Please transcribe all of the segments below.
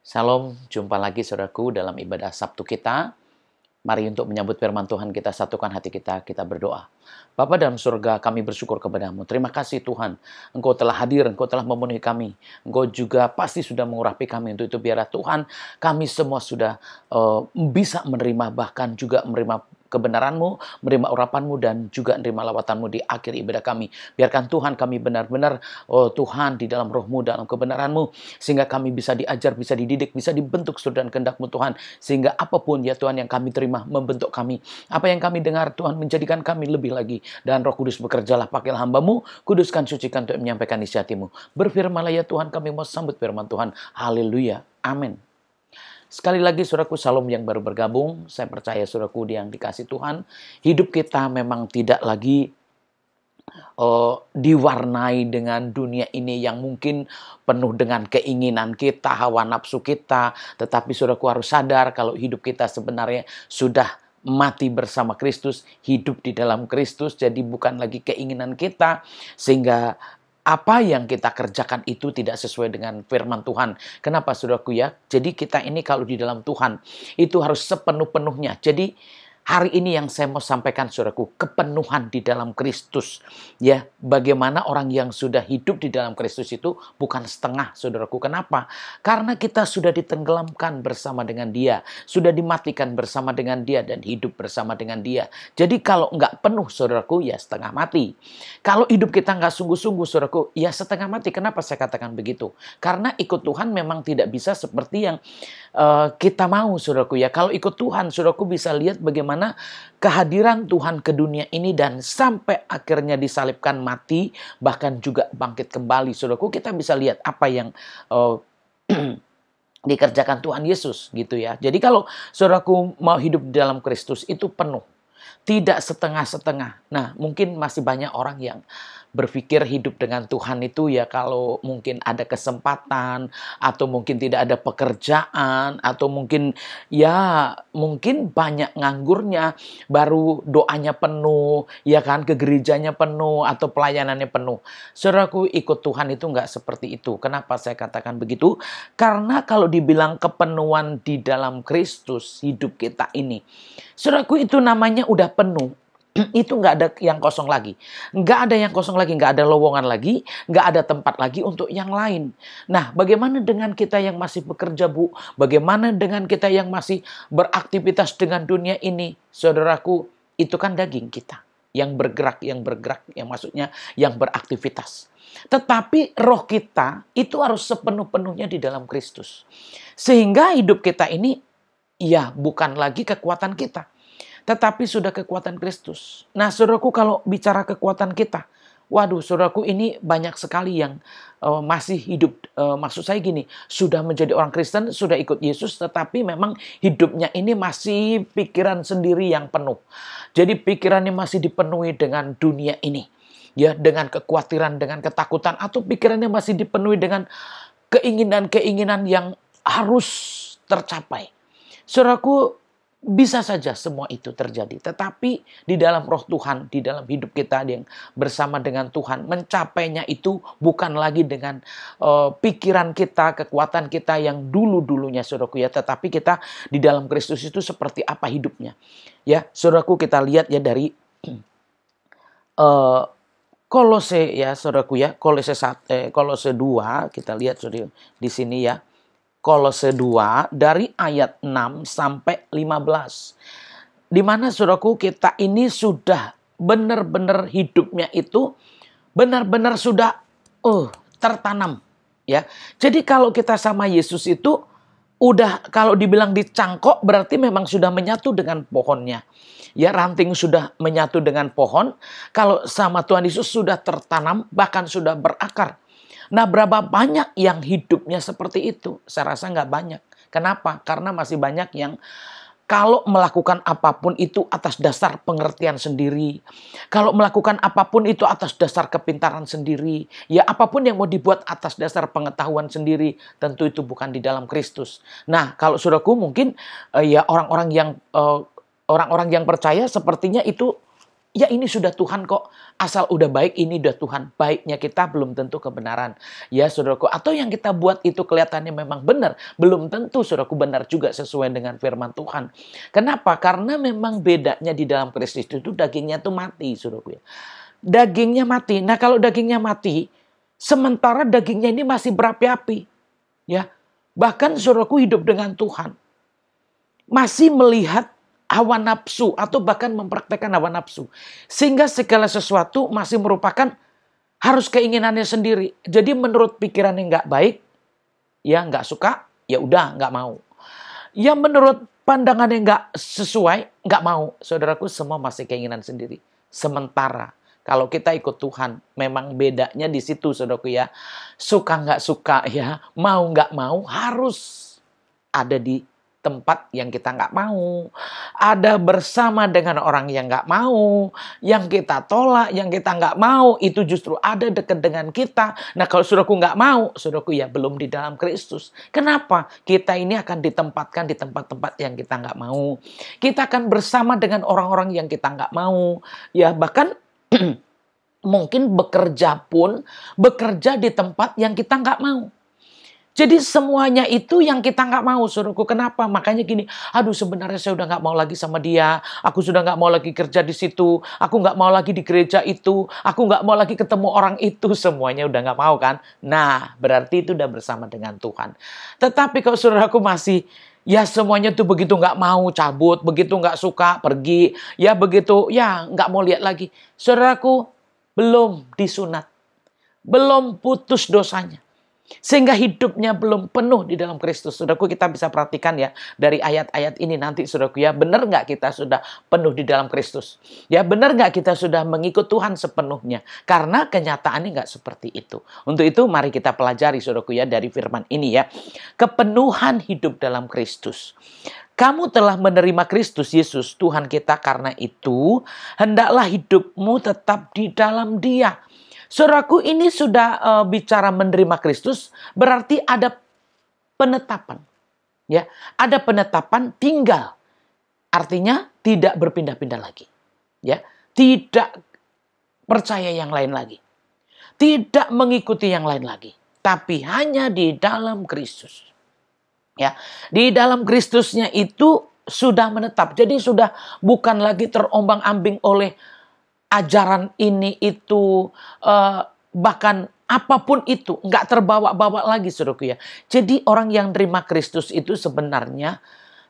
Salam, jumpa lagi saudaraku dalam ibadah Sabtu kita. Mari untuk menyambut firman Tuhan kita satukan hati kita berdoa. Bapa dalam surga, kami bersyukur kepadamu. Terima kasih Tuhan, Engkau telah hadir, Engkau telah memenuhi kami. Engkau juga pasti sudah mengurapi kami. Untuk itu biarlah Tuhan, kami semua sudah bisa menerima, bahkan juga menerima kebenaran-Mu, menerima urapan-Mu, dan juga menerima lawatan-Mu di akhir ibadah kami. Biarkan Tuhan kami benar-benar, oh Tuhan, di dalam roh-Mu, dalam kebenaran-Mu, sehingga kami bisa diajar, bisa dididik, bisa dibentuk sesuai dengan kehendak-Mu Tuhan. Sehingga apapun ya Tuhan yang kami terima membentuk kami. Apa yang kami dengar Tuhan menjadikan kami lebih lagi. Dan Roh Kudus bekerjalah, pakailah hamba-Mu, kuduskan, sucikan untuk menyampaikan isi hati-Mu. Berfirmanlah ya Tuhan, kami mau sambut firman Tuhan. Haleluya. Amin. Sekali lagi saudaraku, salam yang baru bergabung. Saya percaya saudaraku yang dikasih Tuhan, hidup kita memang tidak lagi diwarnai dengan dunia ini yang mungkin penuh dengan keinginan kita, hawa nafsu kita. Tetapi saudaraku harus sadar kalau hidup kita sebenarnya sudah mati bersama Kristus, hidup di dalam Kristus. Jadi bukan lagi keinginan kita, sehingga apa yang kita kerjakan itu tidak sesuai dengan firman Tuhan. Kenapa saudaraku ya? Jadi kita ini kalau di dalam Tuhan itu harus sepenuh-penuhnya. Jadi hari ini yang saya mau sampaikan saudaraku, kepenuhan di dalam Kristus. Ya, bagaimana orang yang sudah hidup di dalam Kristus itu bukan setengah saudaraku. Kenapa? Karena kita sudah ditenggelamkan bersama dengan Dia, sudah dimatikan bersama dengan Dia, dan hidup bersama dengan Dia. Jadi kalau nggak penuh saudaraku, ya setengah mati. Kalau hidup kita nggak sungguh-sungguh saudaraku, ya setengah mati. Kenapa saya katakan begitu? Karena ikut Tuhan memang tidak bisa seperti yang kita mau saudaraku ya. Kalau ikut Tuhan, saudaraku bisa lihat bagaimana kehadiran Tuhan ke dunia ini dan sampai akhirnya disalibkan mati, bahkan juga bangkit kembali saudaraku. Kita bisa lihat apa yang dikerjakan Tuhan Yesus gitu ya. Jadi kalau saudaraku mau hidup di dalam Kristus itu penuh, tidak setengah-setengah. Nah, mungkin masih banyak orang yang berpikir hidup dengan Tuhan itu ya kalau mungkin ada kesempatan, atau mungkin tidak ada pekerjaan, atau mungkin ya mungkin banyak nganggurnya, baru doanya penuh, ya kan, ke gerejanya penuh, atau pelayanannya penuh. Saudaraku, ikut Tuhan itu nggak seperti itu. Kenapa saya katakan begitu? Karena kalau dibilang kepenuhan di dalam Kristus, hidup kita ini, saudaraku, itu namanya udah penuh. Itu nggak ada yang kosong lagi. Nggak ada yang kosong lagi, nggak ada lowongan lagi, nggak ada tempat lagi untuk yang lain. Nah, bagaimana dengan kita yang masih bekerja, Bu? Bagaimana dengan kita yang masih beraktivitas dengan dunia ini? Saudaraku, itu kan daging kita. Yang bergerak, yang maksudnya yang beraktivitas. Tetapi roh kita itu harus sepenuh-penuhnya di dalam Kristus. Sehingga hidup kita ini, ya bukan lagi kekuatan kita, tetapi sudah kekuatan Kristus. Nah, saudaraku, kalau bicara kekuatan kita, waduh, saudaraku, ini banyak sekali yang masih hidup. Maksud saya gini, sudah menjadi orang Kristen, sudah ikut Yesus, tetapi memang hidupnya ini masih pikiran sendiri yang penuh. Jadi pikirannya masih dipenuhi dengan dunia ini, ya, dengan kekhawatiran, dengan ketakutan, atau pikirannya masih dipenuhi dengan keinginan-keinginan yang harus tercapai. Saudaraku, bisa saja semua itu terjadi. Tetapi di dalam roh Tuhan, di dalam hidup kita yang bersama dengan Tuhan, mencapainya itu bukan lagi dengan pikiran kita, kekuatan kita yang dulu-dulunya saudaraku ya. Tetapi kita di dalam Kristus itu seperti apa hidupnya. Ya, saudaraku, kita lihat ya dari Kolose ya saudaraku ya. Kolose 2, kita lihat saudara di sini ya. Kolose 2 dari ayat 6 sampai 15. Di mana saudaraku kita ini sudah benar-benar hidupnya itu benar-benar sudah tertanam ya. Jadi kalau kita sama Yesus itu udah, kalau dibilang dicangkok berarti memang sudah menyatu dengan pohonnya. Ya, ranting sudah menyatu dengan pohon. Kalau sama Tuhan Yesus sudah tertanam, bahkan sudah berakar. Nah, berapa banyak yang hidupnya seperti itu? Saya rasa nggak banyak. Kenapa? Karena masih banyak yang kalau melakukan apapun itu atas dasar pengertian sendiri. Kalau melakukan apapun itu atas dasar kepintaran sendiri. Ya, apapun yang mau dibuat atas dasar pengetahuan sendiri. Tentu itu bukan di dalam Kristus. Nah, kalau saudaraku mungkin ya orang-orang yang percaya sepertinya itu ya ini sudah Tuhan kok. Asal udah baik, ini udah Tuhan. Baiknya kita belum tentu kebenaran. Ya saudaraku, atau yang kita buat itu kelihatannya memang benar. Belum tentu saudaraku benar juga sesuai dengan firman Tuhan. Kenapa? Karena memang bedanya di dalam Kristus itu dagingnya tuh mati saudaraku ya. Dagingnya mati. Nah kalau dagingnya mati, sementara dagingnya ini masih berapi-api. Ya, bahkan saudaraku hidup dengan Tuhan. Masih melihat hawa nafsu atau bahkan mempraktekkan hawa nafsu. Sehingga segala sesuatu masih merupakan harus keinginannya sendiri. Jadi menurut pikiran yang nggak baik, ya nggak suka, ya udah nggak mau. Ya menurut pandangan yang nggak sesuai, nggak mau. Saudaraku semua masih keinginan sendiri. Sementara kalau kita ikut Tuhan, memang bedanya di situ saudaraku ya. Suka nggak suka ya, mau nggak mau harus ada di tempat yang kita nggak mau, ada bersama dengan orang yang nggak mau, yang kita tolak, yang kita nggak mau, itu justru ada dekat dengan kita. Nah kalau saudaraku nggak mau, saudaraku ya belum di dalam Kristus. Kenapa? Kita ini akan ditempatkan di tempat-tempat yang kita nggak mau. Kita akan bersama dengan orang-orang yang kita nggak mau. Ya bahkan mungkin bekerja pun, bekerja di tempat yang kita nggak mau. Jadi semuanya itu yang kita nggak mau, saudaraku. Kenapa? Makanya gini, aduh sebenarnya saya udah nggak mau lagi sama dia. Aku sudah nggak mau lagi kerja di situ. Aku nggak mau lagi di gereja itu. Aku nggak mau lagi ketemu orang itu. Semuanya udah nggak mau kan? Nah, berarti itu udah bersama dengan Tuhan. Tetapi kalau saudaraku masih, ya semuanya tuh begitu nggak mau cabut, begitu nggak suka pergi, ya begitu, ya nggak mau lihat lagi. Saudaraku, belum disunat. Belum putus dosanya. Sehingga hidupnya belum penuh di dalam Kristus. Saudaraku kita bisa perhatikan ya dari ayat-ayat ini nanti saudaraku ya. Benar nggak kita sudah penuh di dalam Kristus? Ya benar nggak kita sudah mengikut Tuhan sepenuhnya? Karena kenyataannya nggak seperti itu. Untuk itu mari kita pelajari saudaraku ya dari firman ini ya. Kepenuhan hidup dalam Kristus. Kamu telah menerima Kristus Yesus Tuhan kita, karena itu hendaklah hidupmu tetap di dalam Dia. Saudaraku ini sudah bicara menerima Kristus, berarti ada penetapan. Ya, ada penetapan tinggal. Artinya tidak berpindah-pindah lagi. Ya, tidak percaya yang lain lagi. Tidak mengikuti yang lain lagi, tapi hanya di dalam Kristus. Ya, di dalam Kristusnya itu sudah menetap. Jadi sudah bukan lagi terombang-ambing oleh ajaran ini itu, bahkan apapun itu, nggak terbawa-bawa lagi saudaraku ya. Jadi orang yang terima Kristus itu sebenarnya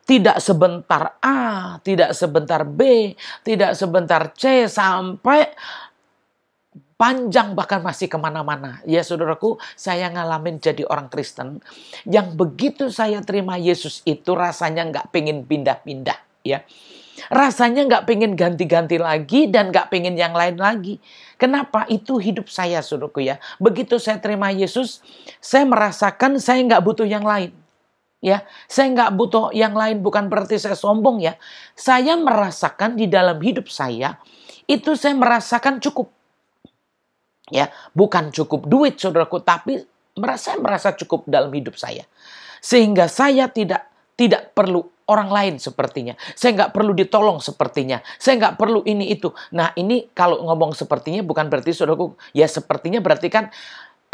tidak sebentar A, tidak sebentar B, tidak sebentar C, sampai panjang bahkan masih kemana-mana. Ya saudaraku, saya ngalamin jadi orang Kristen yang begitu saya terima Yesus itu rasanya nggak pengen pindah-pindah ya. Rasanya nggak pengen ganti-ganti lagi dan nggak pengen yang lain lagi. Kenapa? Itu hidup saya, saudaraku ya. Begitu saya terima Yesus, saya merasakan saya nggak butuh yang lain. Ya, saya nggak butuh yang lain, bukan berarti saya sombong ya. Saya merasakan di dalam hidup saya, itu saya merasakan cukup. Ya, bukan cukup duit, saudaraku, tapi saya merasa cukup dalam hidup saya. Sehingga saya tidak perlu orang lain sepertinya. Saya nggak perlu ditolong sepertinya. Saya nggak perlu ini itu. Nah ini kalau ngomong sepertinya bukan berarti saudaraku, ya sepertinya berarti kan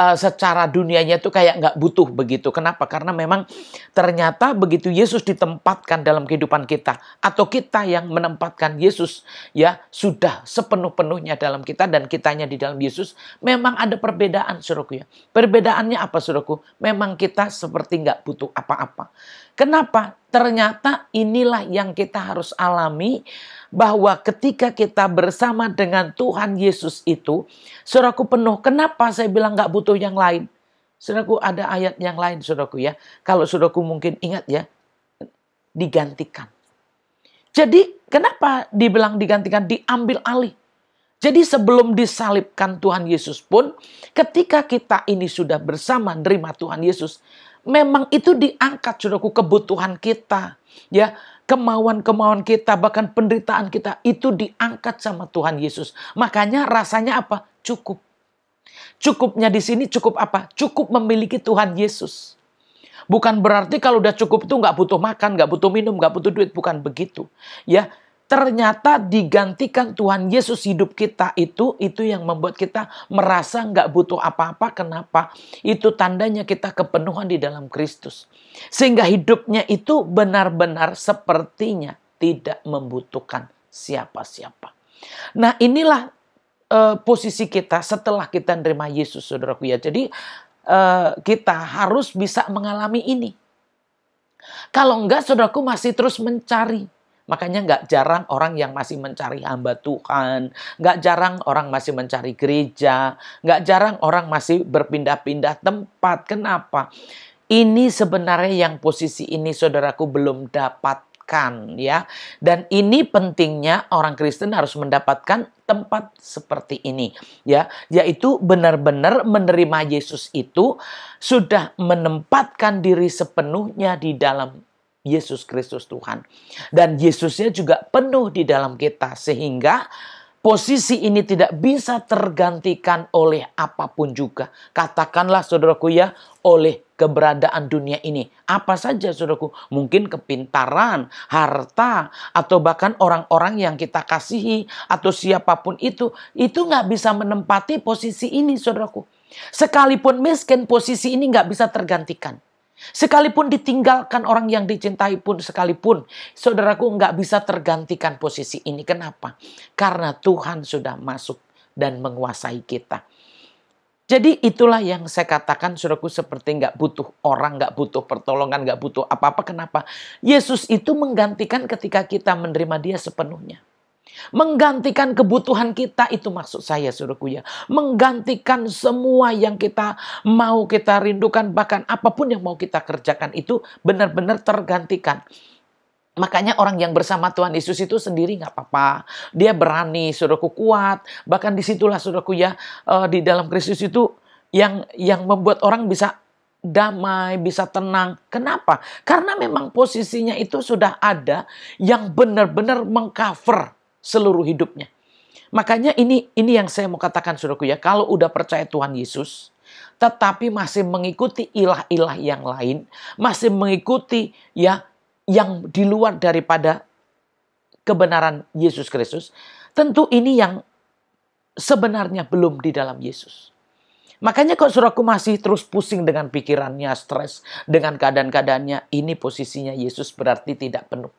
secara dunianya itu kayak nggak butuh begitu. Kenapa? Karena memang ternyata begitu Yesus ditempatkan dalam kehidupan kita, atau kita yang menempatkan Yesus ya sudah sepenuh-penuhnya dalam kita dan kitanya di dalam Yesus, memang ada perbedaan saudaraku ya. Perbedaannya apa saudaraku? Memang kita seperti nggak butuh apa-apa. Kenapa? Ternyata inilah yang kita harus alami, bahwa ketika kita bersama dengan Tuhan Yesus itu, saudaraku penuh. Kenapa saya bilang nggak butuh yang lain? Saudaraku ada ayat yang lain saudaraku ya. Kalau saudaraku mungkin ingat ya, digantikan. Jadi kenapa dibilang digantikan? Diambil alih. Jadi sebelum disalibkan Tuhan Yesus pun, ketika kita ini sudah bersama menerima Tuhan Yesus, memang itu diangkat saudaraku, kebutuhan kita, ya, kemauan-kemauan kita, bahkan penderitaan kita itu diangkat sama Tuhan Yesus. Makanya rasanya apa? Cukup. Cukupnya di sini cukup apa? Cukup memiliki Tuhan Yesus. Bukan berarti kalau udah cukup itu nggak butuh makan, nggak butuh minum, nggak butuh duit, bukan begitu. Ya, ternyata digantikan Tuhan Yesus hidup kita itu yang membuat kita merasa nggak butuh apa-apa. Kenapa? Itu tandanya kita kepenuhan di dalam Kristus. Sehingga hidupnya itu benar-benar sepertinya tidak membutuhkan siapa-siapa. Nah, inilah posisi kita setelah kita menerima Yesus, saudaraku ya. Jadi kita harus bisa mengalami ini. Kalau enggak, saudaraku masih terus mencari. Makanya nggak jarang orang yang masih mencari hamba Tuhan. Nggak jarang orang masih mencari gereja. Nggak jarang orang masih berpindah-pindah tempat. Kenapa? Ini sebenarnya yang posisi ini saudaraku belum dapatkan ya. Dan ini pentingnya orang Kristen harus mendapatkan tempat seperti ini ya, yaitu benar-benar menerima Yesus itu sudah menempatkan diri sepenuhnya di dalam Yesus Kristus Tuhan. Dan Yesusnya juga penuh di dalam kita sehingga posisi ini tidak bisa tergantikan oleh apapun juga. Katakanlah saudaraku ya, oleh keberadaan dunia ini. Apa saja saudaraku? Mungkin kepintaran, harta, atau bahkan orang-orang yang kita kasihi, atau siapapun itu nggak bisa menempati posisi ini saudaraku. Sekalipun miskin, posisi ini nggak bisa tergantikan. Sekalipun ditinggalkan orang yang dicintai pun sekalipun, saudaraku nggak bisa tergantikan posisi ini. Kenapa? Karena Tuhan sudah masuk dan menguasai kita. Jadi itulah yang saya katakan saudaraku, seperti nggak butuh orang, nggak butuh pertolongan, nggak butuh apa-apa. Kenapa? Yesus itu menggantikan ketika kita menerima Dia sepenuhnya. Menggantikan kebutuhan kita, itu maksud saya saudaraku ya. Menggantikan semua yang kita mau kita rindukan, bahkan apapun yang mau kita kerjakan itu benar-benar tergantikan. Makanya orang yang bersama Tuhan Yesus itu sendiri nggak apa-apa. Dia berani, saudaraku, kuat. Bahkan disitulah saudaraku ya, di dalam Kristus itu yang membuat orang bisa damai, bisa tenang. Kenapa? Karena memang posisinya itu sudah ada yang benar-benar mengcover seluruh hidupnya. Makanya ini yang saya mau katakan saudaraku ya. Kalau udah percaya Tuhan Yesus, tetapi masih mengikuti ilah-ilah yang lain, masih mengikuti ya yang di luar daripada kebenaran Yesus Kristus, tentu ini yang sebenarnya belum di dalam Yesus. Makanya kalau saudaraku masih terus pusing dengan pikirannya, stres dengan keadaan-keadaannya, ini posisinya Yesus berarti tidak penuh.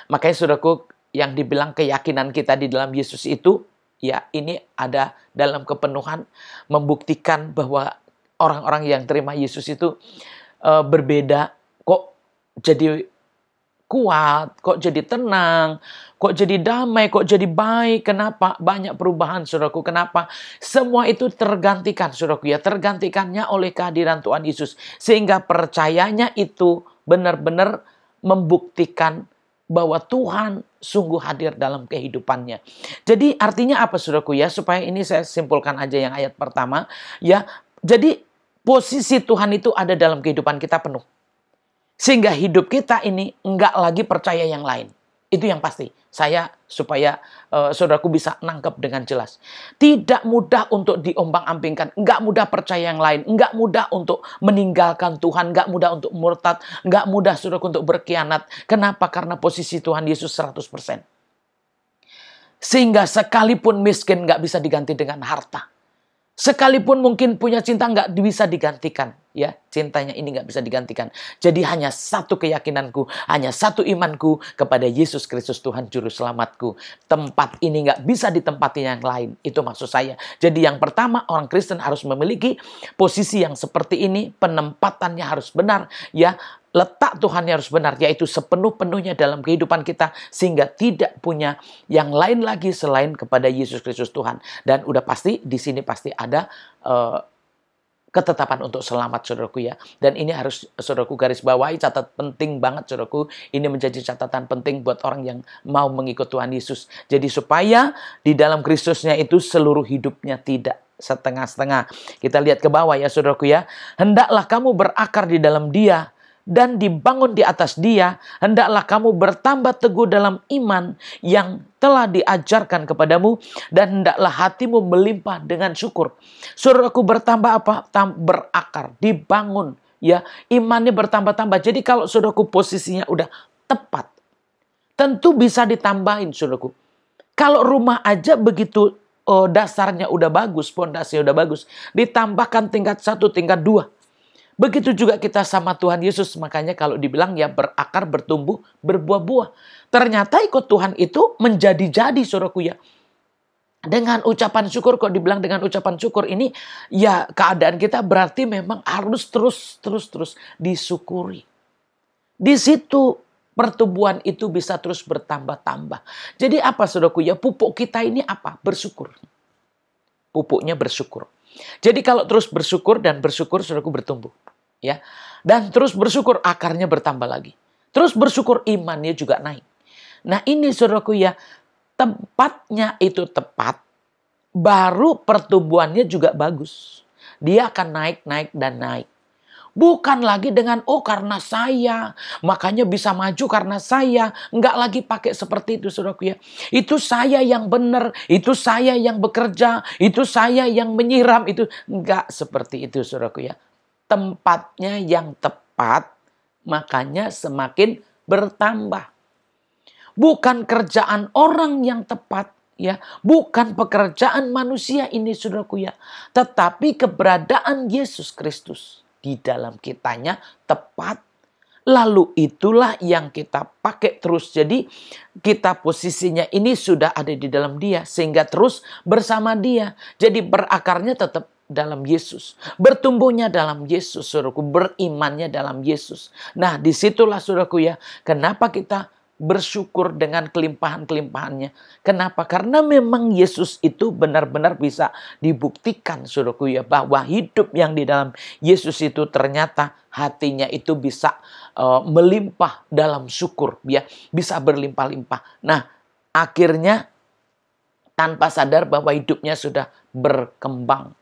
Makanya saudaraku, yang dibilang keyakinan kita di dalam Yesus itu, ya ini ada dalam kepenuhan, membuktikan bahwa orang-orang yang terima Yesus itu berbeda. Kok jadi kuat, kok jadi tenang, kok jadi damai, kok jadi baik. Kenapa? Banyak perubahan saudaraku. Kenapa? Semua itu tergantikan saudaraku ya. Tergantikannya oleh kehadiran Tuhan Yesus. Sehingga percayanya itu benar-benar membuktikan bahwa Tuhan sungguh hadir dalam kehidupannya. Jadi artinya apa saudaraku ya? Supaya ini saya simpulkan aja yang ayat pertama ya. Jadi posisi Tuhan itu ada dalam kehidupan kita penuh. Sehingga hidup kita ini enggak lagi percaya yang lain. Itu yang pasti. Supaya saudaraku bisa nangkep dengan jelas. Tidak mudah untuk diombang-ambingkan. Enggak mudah percaya yang lain. Enggak mudah untuk meninggalkan Tuhan. Enggak mudah untuk murtad. Enggak mudah saudaraku untuk berkhianat. Kenapa? Karena posisi Tuhan Yesus 100%. Sehingga sekalipun miskin enggak bisa diganti dengan harta. Sekalipun mungkin punya cinta nggak bisa digantikan. Ya, cintanya ini nggak bisa digantikan. Jadi hanya satu keyakinanku, hanya satu imanku kepada Yesus Kristus Tuhan Juru Selamatku. Tempat ini nggak bisa ditempati yang lain. Itu maksud saya. Jadi yang pertama, orang Kristen harus memiliki posisi yang seperti ini. Penempatannya harus benar. Ya, letak Tuhannya harus benar, yaitu sepenuh-penuhnya dalam kehidupan kita. Sehingga tidak punya yang lain lagi selain kepada Yesus Kristus Tuhan. Dan udah pasti, di sini pasti ada ketetapan untuk selamat saudaraku ya. Dan ini harus saudaraku garis bawahi, catat penting banget saudaraku. Ini menjadi catatan penting buat orang yang mau mengikut Tuhan Yesus. Jadi supaya di dalam Kristusnya itu seluruh hidupnya tidak setengah-setengah. Kita lihat ke bawah ya saudaraku ya. Hendaklah kamu berakar di dalam Dia dan dibangun di atas Dia. Hendaklah kamu bertambah teguh dalam iman yang telah diajarkan kepadamu, dan hendaklah hatimu melimpah dengan syukur. Saudaraku, bertambah apa? Berakar, dibangun, ya, imannya bertambah-tambah. Jadi kalau saudaraku posisinya udah tepat, tentu bisa ditambahin, saudaraku. Kalau rumah aja begitu dasarnya udah bagus, pondasinya udah bagus, ditambahkan tingkat 1, tingkat 2. Begitu juga kita sama Tuhan Yesus. Makanya kalau dibilang ya berakar, bertumbuh, berbuah-buah. Ternyata ikut Tuhan itu menjadi-jadi, saudaraku ya. Dengan ucapan syukur, kok dibilang dengan ucapan syukur ini, ya keadaan kita berarti memang harus terus disyukuri. Di situ pertumbuhan itu bisa terus bertambah-tambah. Jadi apa, saudaraku ya, pupuk kita ini apa? Bersyukur. Pupuknya bersyukur. Jadi kalau terus bersyukur dan bersyukur, saudaraku, bertumbuh. Ya. Dan terus bersyukur, akarnya bertambah lagi. Terus bersyukur, imannya juga naik. Nah ini, saudaraku ya, tempatnya itu tepat, baru pertumbuhannya juga bagus. Dia akan naik dan naik. Bukan lagi dengan, oh karena saya, makanya bisa maju karena saya. Enggak lagi pakai seperti itu, saudaraku ya. Itu saya yang benar, itu saya yang bekerja, itu saya yang menyiram. Itu enggak seperti itu, saudaraku ya. Tempatnya yang tepat, makanya semakin bertambah. Bukan kerjaan orang yang tepat, ya, bukan pekerjaan manusia ini, saudaraku ya, tetapi keberadaan Yesus Kristus di dalam kitanya tepat. Lalu itulah yang kita pakai terus. Jadi kita posisinya ini sudah ada di dalam Dia, sehingga terus bersama Dia. Jadi berakarnya tetap dalam Yesus, bertumbuhnya dalam Yesus, saudaraku, berimannya dalam Yesus. Nah, disitulah, saudaraku ya, kenapa kita bersyukur dengan kelimpahan-kelimpahannya. Kenapa? Karena memang Yesus itu benar-benar bisa dibuktikan, saudaraku ya, bahwa hidup yang di dalam Yesus itu ternyata hatinya itu bisa melimpah dalam syukur, ya, bisa berlimpah-limpah. Nah, akhirnya tanpa sadar bahwa hidupnya sudah berkembang.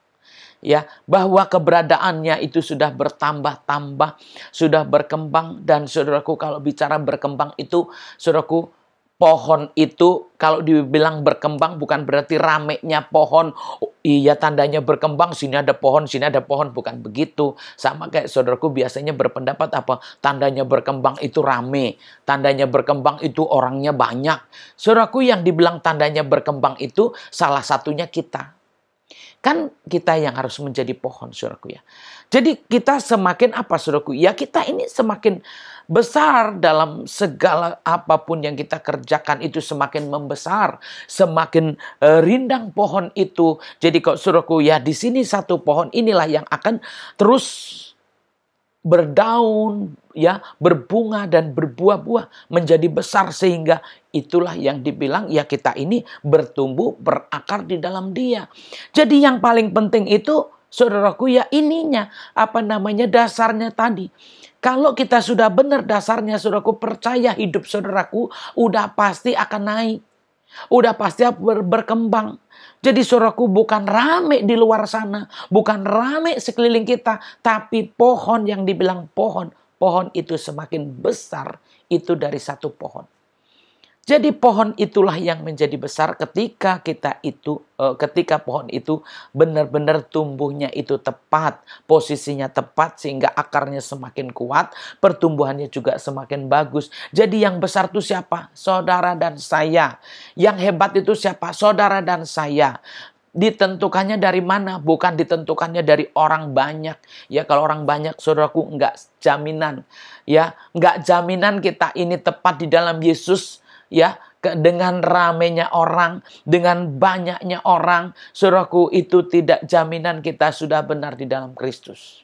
Ya, bahwa keberadaannya itu sudah bertambah-tambah, sudah berkembang. Dan saudaraku, kalau bicara berkembang itu, saudaraku, pohon itu kalau dibilang berkembang bukan berarti ramenya pohon. Oh, iya, tandanya berkembang, sini ada pohon, sini ada pohon, bukan begitu. Sama kayak saudaraku biasanya berpendapat apa? Tandanya berkembang itu rame, tandanya berkembang itu orangnya banyak. Saudaraku, yang dibilang tandanya berkembang itu salah satunya kita. Kan kita yang harus menjadi pohon, saudaraku ya. Jadi kita semakin apa, saudaraku? Ya kita ini semakin besar dalam segala apapun yang kita kerjakan itu semakin membesar, semakin rindang pohon itu. Jadi kok, saudaraku ya, di sini satu pohon inilah yang akan terus berdaun, ya, berbunga dan berbuah-buah menjadi besar, sehingga itulah yang dibilang ya kita ini bertumbuh, berakar di dalam Dia. Jadi yang paling penting itu, saudaraku ya, ininya dasarnya tadi. Kalau kita sudah benar dasarnya, saudaraku, percaya hidup saudaraku udah pasti akan naik. Udah pasti berkembang. Jadi saudaraku, bukan rame di luar sana, bukan rame sekeliling kita, tapi pohon yang dibilang pohon itu semakin besar itu dari satu pohon. Jadi pohon itulah yang menjadi besar ketika ketika pohon itu benar-benar tumbuhnya itu tepat, posisinya tepat, sehingga akarnya semakin kuat, pertumbuhannya juga semakin bagus. Jadi yang besar itu siapa? Saudara dan saya. Yang hebat itu siapa? Saudara dan saya. Ditentukannya dari mana? Bukan ditentukannya dari orang banyak. Ya, kalau orang banyak, saudaraku, enggak jaminan. Ya, enggak jaminan kita ini tepat di dalam Yesus. Ya, dengan ramenya orang, dengan banyaknya orang, saudaraku, itu tidak jaminan kita sudah benar di dalam Kristus.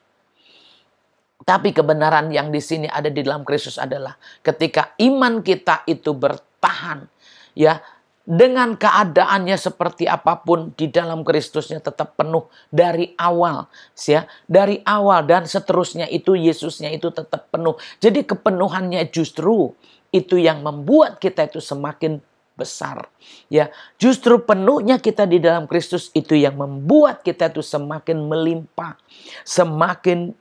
Tapi kebenaran yang di sini ada di dalam Kristus adalah ketika iman kita itu bertahan, ya, dengan keadaannya seperti apapun di dalam Kristusnya tetap penuh dari awal, ya, dari awal dan seterusnya itu Yesusnya itu tetap penuh. Jadi kepenuhannya justru itu yang membuat kita itu semakin besar. Ya, justru penuhnya kita di dalam Kristus itu yang membuat kita itu semakin melimpah, semakin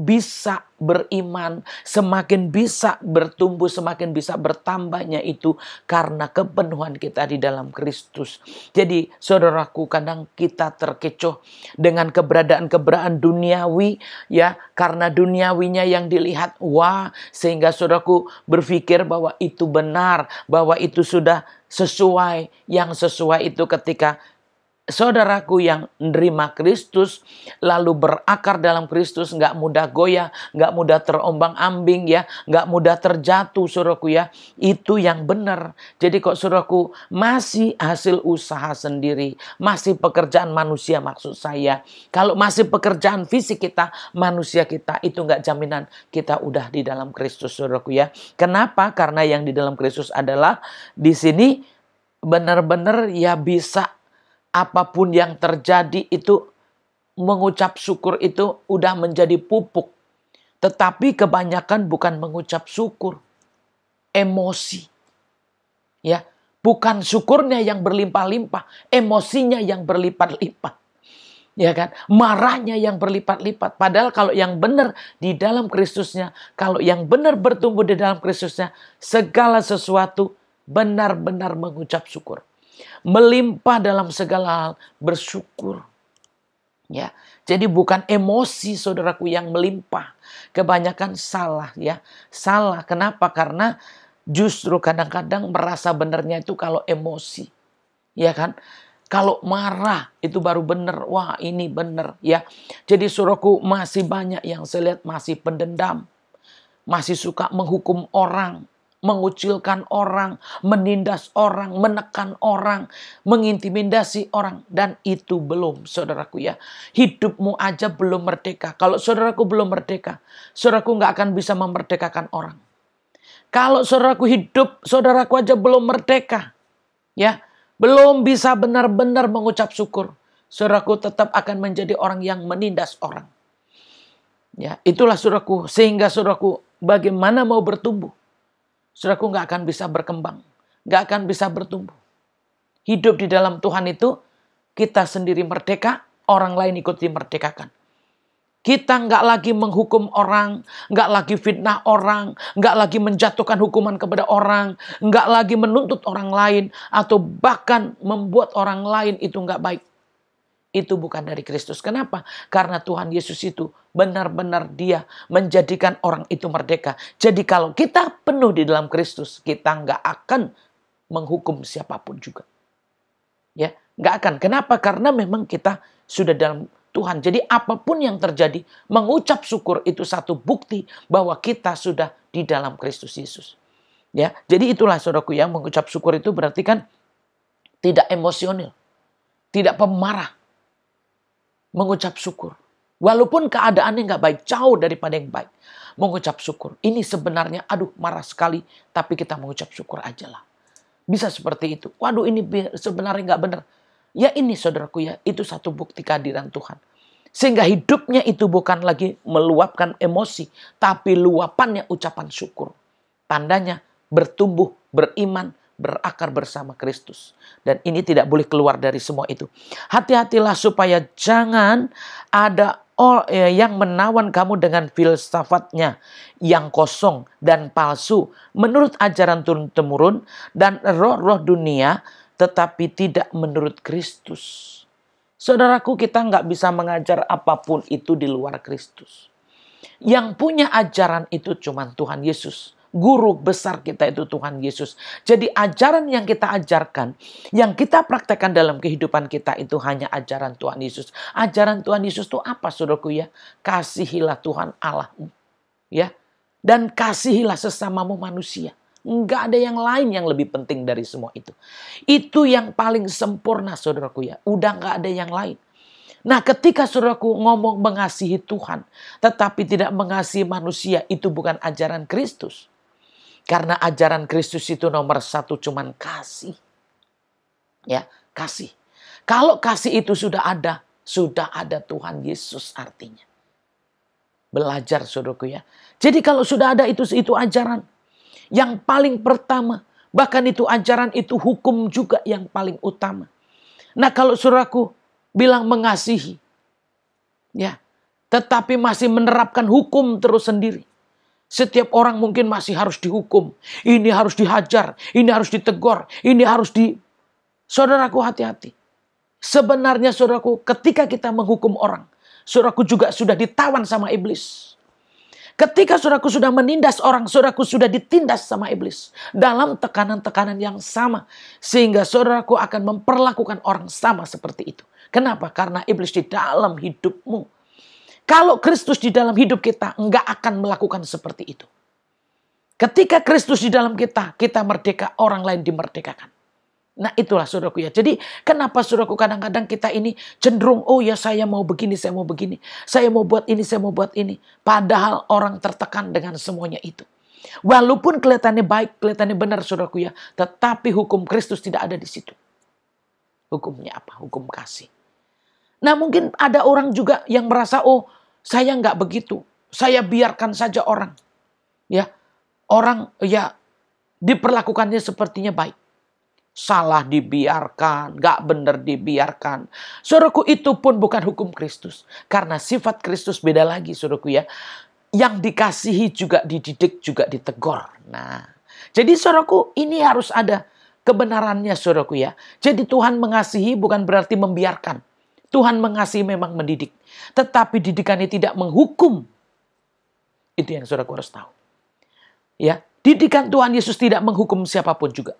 bisa beriman, semakin bisa bertumbuh, semakin bisa bertambahnya itu karena kepenuhan kita di dalam Kristus. Jadi saudaraku, kadang kita terkecoh dengan keberadaan duniawi, ya, karena duniawinya yang dilihat, wah, sehingga saudaraku berpikir bahwa itu benar, bahwa itu sudah sesuai. Yang sesuai itu ketika saudaraku yang menerima Kristus, lalu berakar dalam Kristus, nggak mudah goyah, nggak mudah terombang-ambing, ya, nggak mudah terjatuh, saudaraku, ya. Itu yang benar. Jadi kok saudaraku masih hasil usaha sendiri, masih pekerjaan manusia maksud saya. Kalau masih pekerjaan fisik kita, manusia kita, itu nggak jaminan kita udah di dalam Kristus, saudaraku, ya. Kenapa? Karena yang di dalam Kristus adalah di sini benar-benar ya bisa apapun yang terjadi itu mengucap syukur itu udah menjadi pupuk. Tetapi kebanyakan bukan mengucap syukur, emosi. Ya, bukan syukurnya yang berlimpah-limpah, emosinya yang berlipat-lipat. Ya kan? Marahnya yang berlipat-lipat. Padahal kalau yang benar di dalam Kristusnya, kalau yang benar bertumbuh di dalam Kristusnya, segala sesuatu benar-benar mengucap syukur. Melimpah dalam segala hal, bersyukur. Ya, jadi bukan emosi saudaraku yang melimpah. Kebanyakan salah, ya. Salah. Kenapa? Karena justru kadang-kadang merasa benernya itu kalau emosi. Ya kan? Kalau marah itu baru benar. Wah, ini benar, ya. Jadi saudaraku masih banyak yang saya lihat masih pendendam. Masih suka menghukum orang, mengucilkan orang, menindas orang, menekan orang, mengintimidasi orang. Dan itu belum, saudaraku, ya. Hidupmu aja belum merdeka. Kalau saudaraku belum merdeka, saudaraku nggak akan bisa memerdekakan orang. Kalau saudaraku hidup, saudaraku aja belum merdeka, ya, belum bisa benar-benar mengucap syukur, saudaraku tetap akan menjadi orang yang menindas orang. Ya, itulah saudaraku. Sehingga saudaraku bagaimana mau bertumbuh? Saudaraku nggak akan bisa berkembang, nggak akan bisa bertumbuh. Hidup di dalam Tuhan itu kita sendiri merdeka, orang lain ikut dimerdekakan. Kita nggak lagi menghukum orang, nggak lagi fitnah orang, nggak lagi menjatuhkan hukuman kepada orang, nggak lagi menuntut orang lain, atau bahkan membuat orang lain itu nggak baik. Itu bukan dari Kristus. Kenapa? Karena Tuhan Yesus itu benar-benar Dia menjadikan orang itu merdeka. Jadi kalau kita penuh di dalam Kristus, kita nggak akan menghukum siapapun juga. Ya, nggak akan. Kenapa? Karena memang kita sudah dalam Tuhan. Jadi apapun yang terjadi, mengucap syukur itu satu bukti bahwa kita sudah di dalam Kristus Yesus. Ya, jadi itulah saudaraku, yang mengucap syukur itu berarti kan tidak emosional, tidak pemarah. Mengucap syukur. Walaupun keadaannya nggak baik, jauh daripada yang baik. Mengucap syukur. Ini sebenarnya, aduh marah sekali, tapi kita mengucap syukur aja lah. Bisa seperti itu. Waduh ini sebenarnya nggak benar. Ya ini saudaraku, ya, itu satu bukti kehadiran Tuhan. Sehingga hidupnya itu bukan lagi meluapkan emosi, tapi luapannya ucapan syukur. Tandanya bertumbuh, beriman, berakar bersama Kristus. Dan ini tidak boleh keluar dari semua itu. Hati-hatilah supaya jangan ada yang menawan kamu dengan filsafatnya yang kosong dan palsu menurut ajaran turun-temurun dan roh-roh dunia, tetapi tidak menurut Kristus. Saudaraku, kita nggak bisa mengajar apapun itu di luar Kristus. Yang punya ajaran itu cuma Tuhan Yesus. Guru besar kita itu Tuhan Yesus. Jadi ajaran yang kita ajarkan, yang kita praktekkan dalam kehidupan kita itu hanya ajaran Tuhan Yesus. Ajaran Tuhan Yesus itu apa, saudaraku, ya? Kasihilah Tuhan Allahmu, ya. Dan kasihilah sesamamu manusia. Enggak ada yang lain yang lebih penting dari semua itu. Itu yang paling sempurna, saudaraku, ya. Udah enggak ada yang lain. Nah, ketika saudaraku ngomong mengasihi Tuhan, tetapi tidak mengasihi manusia, itu bukan ajaran Kristus. Karena ajaran Kristus itu nomor satu cuman kasih. Ya, kasih. Kalau kasih itu sudah ada Tuhan Yesus artinya. Belajar, saudaraku, ya. Jadi kalau sudah ada itu ajaran. Yang paling pertama, bahkan itu ajaran itu hukum juga yang paling utama. Nah, kalau saudaraku bilang mengasihi, ya, tetapi masih menerapkan hukum terus sendiri. Setiap orang mungkin masih harus dihukum. Ini harus dihajar, ini harus ditegur, ini harus di... Saudaraku, hati-hati. Sebenarnya saudaraku, ketika kita menghukum orang, saudaraku juga sudah ditawan sama iblis. Ketika saudaraku sudah menindas orang, saudaraku sudah ditindas sama iblis. Dalam tekanan-tekanan yang sama. Sehingga saudaraku akan memperlakukan orang sama seperti itu. Kenapa? Karena iblis di dalam hidupmu. Kalau Kristus di dalam hidup kita, enggak akan melakukan seperti itu. Ketika Kristus di dalam kita, kita merdeka, orang lain dimerdekakan. Nah itulah saudaraku ya. Jadi kenapa saudaraku kadang-kadang kita ini cenderung, oh ya saya mau begini, saya mau begini. Saya mau buat ini, saya mau buat ini. Padahal orang tertekan dengan semuanya itu. Walaupun kelihatannya baik, kelihatannya benar saudaraku ya. Tetapi hukum Kristus tidak ada di situ. Hukumnya apa? Hukum kasih. Nah mungkin ada orang juga yang merasa, oh saya nggak begitu. Saya biarkan saja orang. Ya, orang ya diperlakukannya sepertinya baik. Salah dibiarkan, gak benar dibiarkan. Saudaraku, itu pun bukan hukum Kristus. Karena sifat Kristus beda lagi, saudaraku ya. Yang dikasihi juga dididik, juga ditegur. Nah, jadi saudaraku, ini harus ada kebenarannya, saudaraku ya. Jadi Tuhan mengasihi bukan berarti membiarkan. Tuhan mengasihi memang mendidik. Tetapi didikannya tidak menghukum. Itu yang saudaraku harus tahu. Ya, didikan Tuhan Yesus tidak menghukum siapapun juga.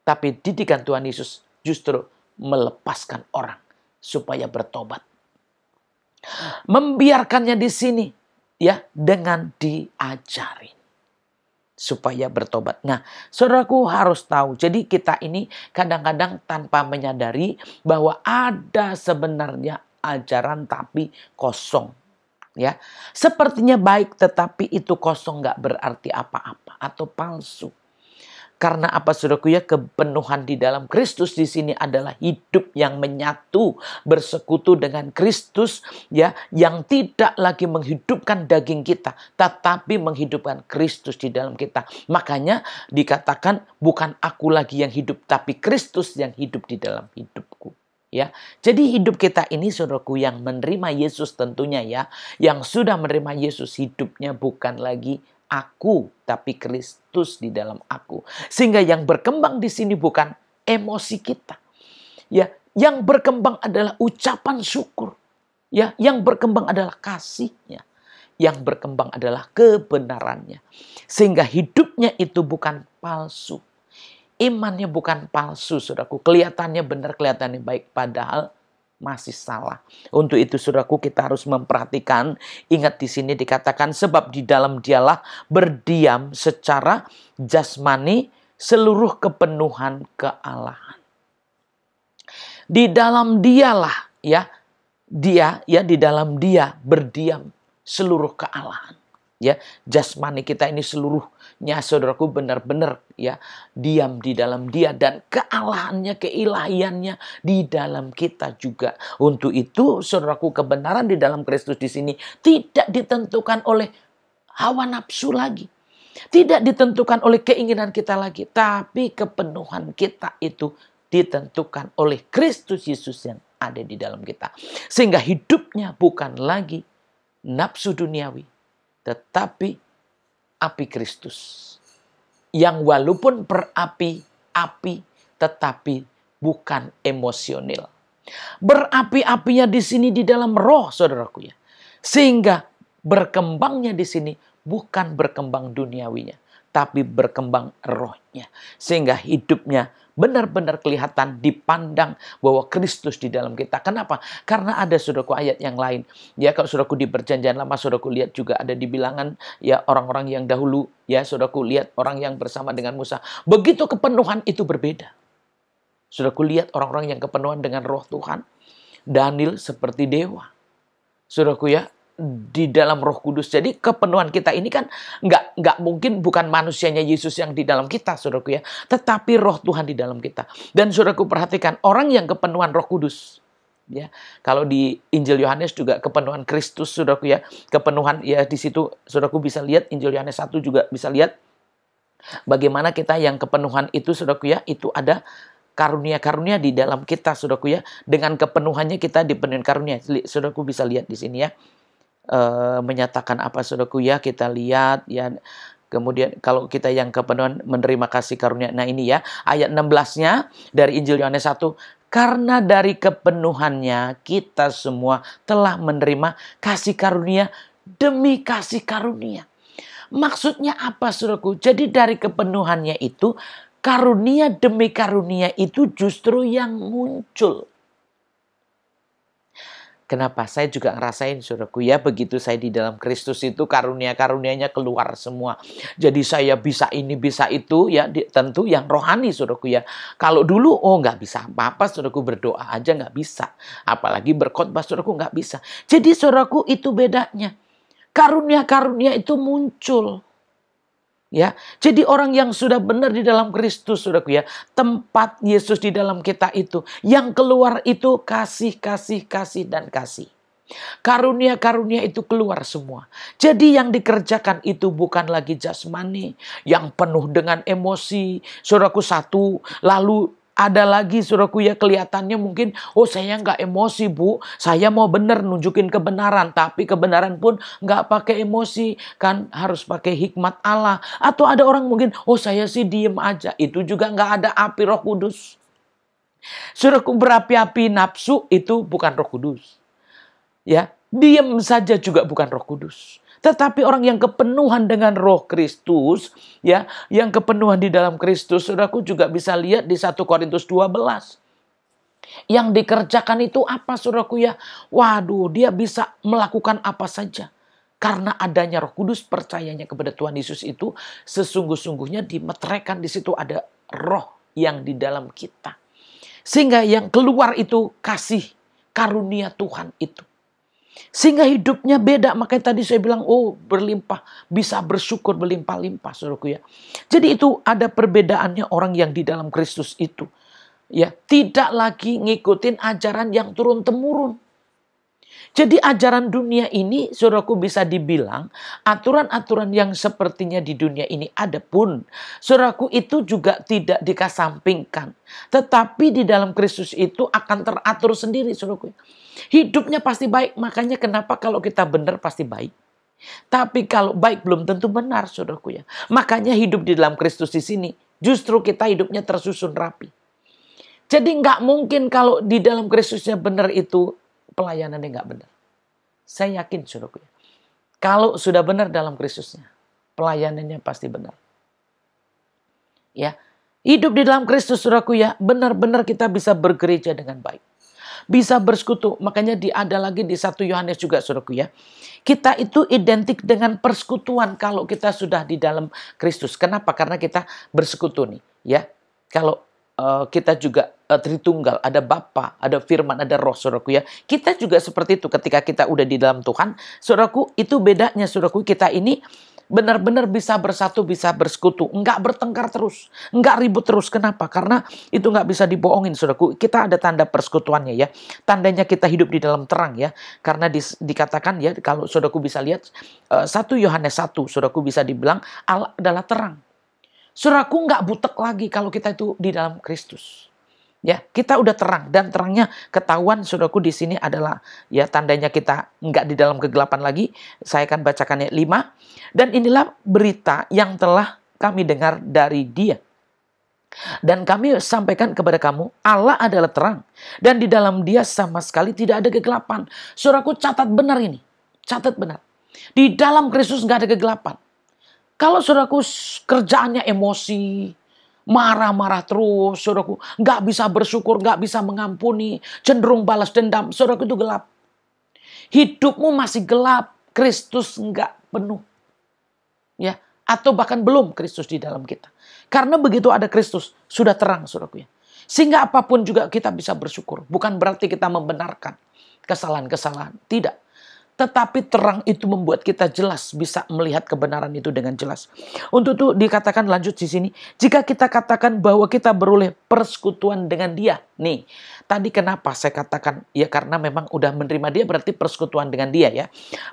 Tapi didikan Tuhan Yesus justru melepaskan orang supaya bertobat. Membiarkannya di sini ya dengan diajari supaya bertobat. Nah, saudaraku harus tahu. Jadi kita ini kadang-kadang tanpa menyadari bahwa ada sebenarnya ajaran tapi kosong. Ya, sepertinya baik tetapi itu kosong, nggak berarti apa-apa atau palsu. Karena apa saudaraku ya, kepenuhan di dalam Kristus di sini adalah hidup yang menyatu bersekutu dengan Kristus ya, yang tidak lagi menghidupkan daging kita tetapi menghidupkan Kristus di dalam kita. Makanya dikatakan bukan aku lagi yang hidup tapi Kristus yang hidup di dalam hidupku. Ya, jadi hidup kita ini saudaraku yang menerima Yesus tentunya ya, yang sudah menerima Yesus hidupnya bukan lagi aku, tapi Kristus di dalam aku. Sehingga yang berkembang di sini bukan emosi kita. Ya, yang berkembang adalah ucapan syukur. Ya, yang berkembang adalah kasihnya. Yang berkembang adalah kebenarannya. Sehingga hidupnya itu bukan palsu. Imannya bukan palsu, saudaraku. Kelihatannya benar, kelihatannya baik, padahal masih salah. Untuk itu saudaraku kita harus memperhatikan. Ingat di sini dikatakan sebab di dalam dialah berdiam secara jasmani seluruh kepenuhan kealahan. Di dalam dialah ya, dia ya di dalam dia berdiam seluruh kealahan. Ya, jasmani kita ini seluruhnya saudaraku benar-benar ya diam di dalam dia dan kealahannya, keilahiannya di dalam kita juga. Untuk itu saudaraku kebenaran di dalam Kristus di sini tidak ditentukan oleh hawa nafsu lagi. Tidak ditentukan oleh keinginan kita lagi, tapi kepenuhan kita itu ditentukan oleh Kristus Yesus yang ada di dalam kita. Sehingga hidupnya bukan lagi nafsu duniawi, tetapi api Kristus. Yang walaupun berapi-api, tetapi bukan emosional. Berapi-apinya di sini di dalam roh, saudaraku ya. Sehingga berkembangnya di sini bukan berkembang duniawinya, tapi berkembang rohnya. Sehingga hidupnya benar-benar kelihatan, dipandang bahwa Kristus di dalam kita. Kenapa? Karena ada saudaraku ayat yang lain. Ya, kalau saudaraku di perjanjian lama, saudaraku lihat juga ada di bilangan ya orang-orang yang dahulu. Ya, saudaraku lihat orang yang bersama dengan Musa. Begitu kepenuhan itu berbeda. Saudaraku lihat orang-orang yang kepenuhan dengan roh Tuhan. Daniel seperti dewa. Saudaraku ya, di dalam Roh Kudus. Jadi kepenuhan kita ini kan nggak mungkin bukan manusianya Yesus yang di dalam kita, saudaraku ya, tetapi Roh Tuhan di dalam kita. Dan saudaraku perhatikan orang yang kepenuhan Roh Kudus, ya. Kalau di Injil Yohanes juga kepenuhan Kristus, saudaraku ya, kepenuhan ya di situ saudaraku bisa lihat Injil Yohanes 1 juga bisa lihat bagaimana kita yang kepenuhan itu, saudaraku ya, itu ada karunia-karunia di dalam kita, saudaraku ya. Dengan kepenuhannya kita dipenuhi karunia. Saudaraku bisa lihat di sini ya. menyatakan apa saudaraku ya, kita lihat ya. Kemudian kalau kita yang kepenuhan menerima kasih karunia. Nah ini ya, ayat 16-nya dari Injil Yohanes 1. Karena dari kepenuhannya kita semua telah menerima kasih karunia demi kasih karunia. Maksudnya apa saudaraku? Jadi dari kepenuhannya itu, karunia demi karunia itu justru yang muncul. Kenapa? Saya juga ngerasain saudaraku ya, begitu saya di dalam Kristus itu karunia-karunianya keluar semua. Jadi saya bisa ini, bisa itu ya, tentu yang rohani saudaraku ya. Kalau dulu nggak bisa apa-apa saudaraku, berdoa aja nggak bisa. Apalagi berkhotbah saudaraku nggak bisa. Jadi saudaraku itu bedanya. Karunia-karunia itu muncul. Ya, jadi orang yang sudah benar di dalam Kristus, saudaraku ya, tempat Yesus di dalam kita itu, yang keluar itu kasih, kasih, kasih, dan kasih. Karunia-karunia itu keluar semua. Jadi yang dikerjakan itu bukan lagi jasmani, yang penuh dengan emosi, saudaraku satu, lalu ada lagi saudaraku ya, kelihatannya mungkin, saya nggak emosi bu, saya mau benar nunjukin kebenaran, tapi kebenaran pun nggak pakai emosi, kan harus pakai hikmat Allah. Atau ada orang mungkin, saya sih diem aja, itu juga nggak ada api Roh Kudus. Saudaraku, berapi-api nafsu itu bukan Roh Kudus. Ya, diem saja juga bukan Roh Kudus. Tetapi orang yang kepenuhan dengan Roh Kristus, ya, yang kepenuhan di dalam Kristus, saudaraku juga bisa lihat di 1 Korintus 12. Yang dikerjakan itu apa saudaraku ya? Waduh, dia bisa melakukan apa saja. Karena adanya Roh Kudus, percayanya kepada Tuhan Yesus itu sesungguh-sungguhnya dimeteraikan, di situ ada roh yang di dalam kita. Sehingga yang keluar itu kasih karunia Tuhan itu. Sehingga hidupnya beda. Makanya tadi saya bilang, berlimpah. Bisa bersyukur berlimpah-limpah, saudaraku ya. Jadi itu ada perbedaannya orang yang di dalam Kristus itu. Ya, tidak lagi ngikutin ajaran yang turun-temurun. Jadi ajaran dunia ini, saudaraku, bisa dibilang aturan-aturan yang sepertinya di dunia ini ada pun, saudaraku, itu juga tidak dikesampingkan. Tetapi di dalam Kristus itu akan teratur sendiri, saudaraku. Hidupnya pasti baik, makanya kenapa kalau kita benar pasti baik. Tapi kalau baik belum tentu benar, saudaraku ya. Makanya hidup di dalam Kristus di sini, justru kita hidupnya tersusun rapi. Jadi nggak mungkin kalau di dalam Kristusnya benar itu pelayanannya nggak benar. Saya yakin, saudaraku ya. Kalau sudah benar dalam Kristusnya, pelayanannya pasti benar. Ya, hidup di dalam Kristus, saudaraku ya, benar-benar kita bisa bergereja dengan baik. Bisa bersekutu. Makanya ada lagi di 1 Yohanes juga, saudaraku ya. Kita itu identik dengan persekutuan kalau kita sudah di dalam Kristus. Kenapa? Karena kita bersekutu nih, ya. Kalau kita juga Tritunggal, ada Bapa, ada Firman, ada Roh, saudaraku ya. Kita juga seperti itu ketika kita udah di dalam Tuhan, saudaraku, itu bedanya, saudaraku, kita ini benar-benar bisa bersatu, bisa bersekutu. Enggak bertengkar terus, enggak ribut terus. Kenapa? Karena itu enggak bisa dibohongin, saudaraku. Kita ada tanda persekutuannya ya. Tandanya kita hidup di dalam terang ya. Karena dikatakan ya, kalau saudaraku bisa lihat 1 Yohanes 1, saudaraku bisa dibilang Allah adalah terang. Saudaraku, enggak butek lagi kalau kita itu di dalam Kristus. Ya, kita udah terang, dan terangnya ketahuan, saudaraku, di sini adalah ya tandanya kita enggak di dalam kegelapan lagi. Saya akan bacakan ayat 5. Dan inilah berita yang telah kami dengar dari Dia. Dan kami sampaikan kepada kamu, Allah adalah terang, dan di dalam Dia sama sekali tidak ada kegelapan. Saudaraku, catat benar ini. Catat benar. Di dalam Kristus enggak ada kegelapan. Kalau saudaraku kerjaannya emosi, marah-marah terus, saudaraku, nggak bisa bersyukur, nggak bisa mengampuni, cenderung balas dendam, saudaraku, itu gelap. Hidupmu masih gelap, Kristus nggak penuh. Ya, atau bahkan belum Kristus di dalam kita. Karena begitu ada Kristus, sudah terang, saudaraku ya. Sehingga apapun juga kita bisa bersyukur. Bukan berarti kita membenarkan kesalahan-kesalahan, tidak. Tetapi terang itu membuat kita jelas bisa melihat kebenaran itu dengan jelas. Untuk itu dikatakan lanjut di sini, jika kita katakan bahwa kita beroleh persekutuan dengan Dia. Nih, tadi kenapa saya katakan ya, karena memang udah menerima Dia berarti persekutuan dengan Dia ya.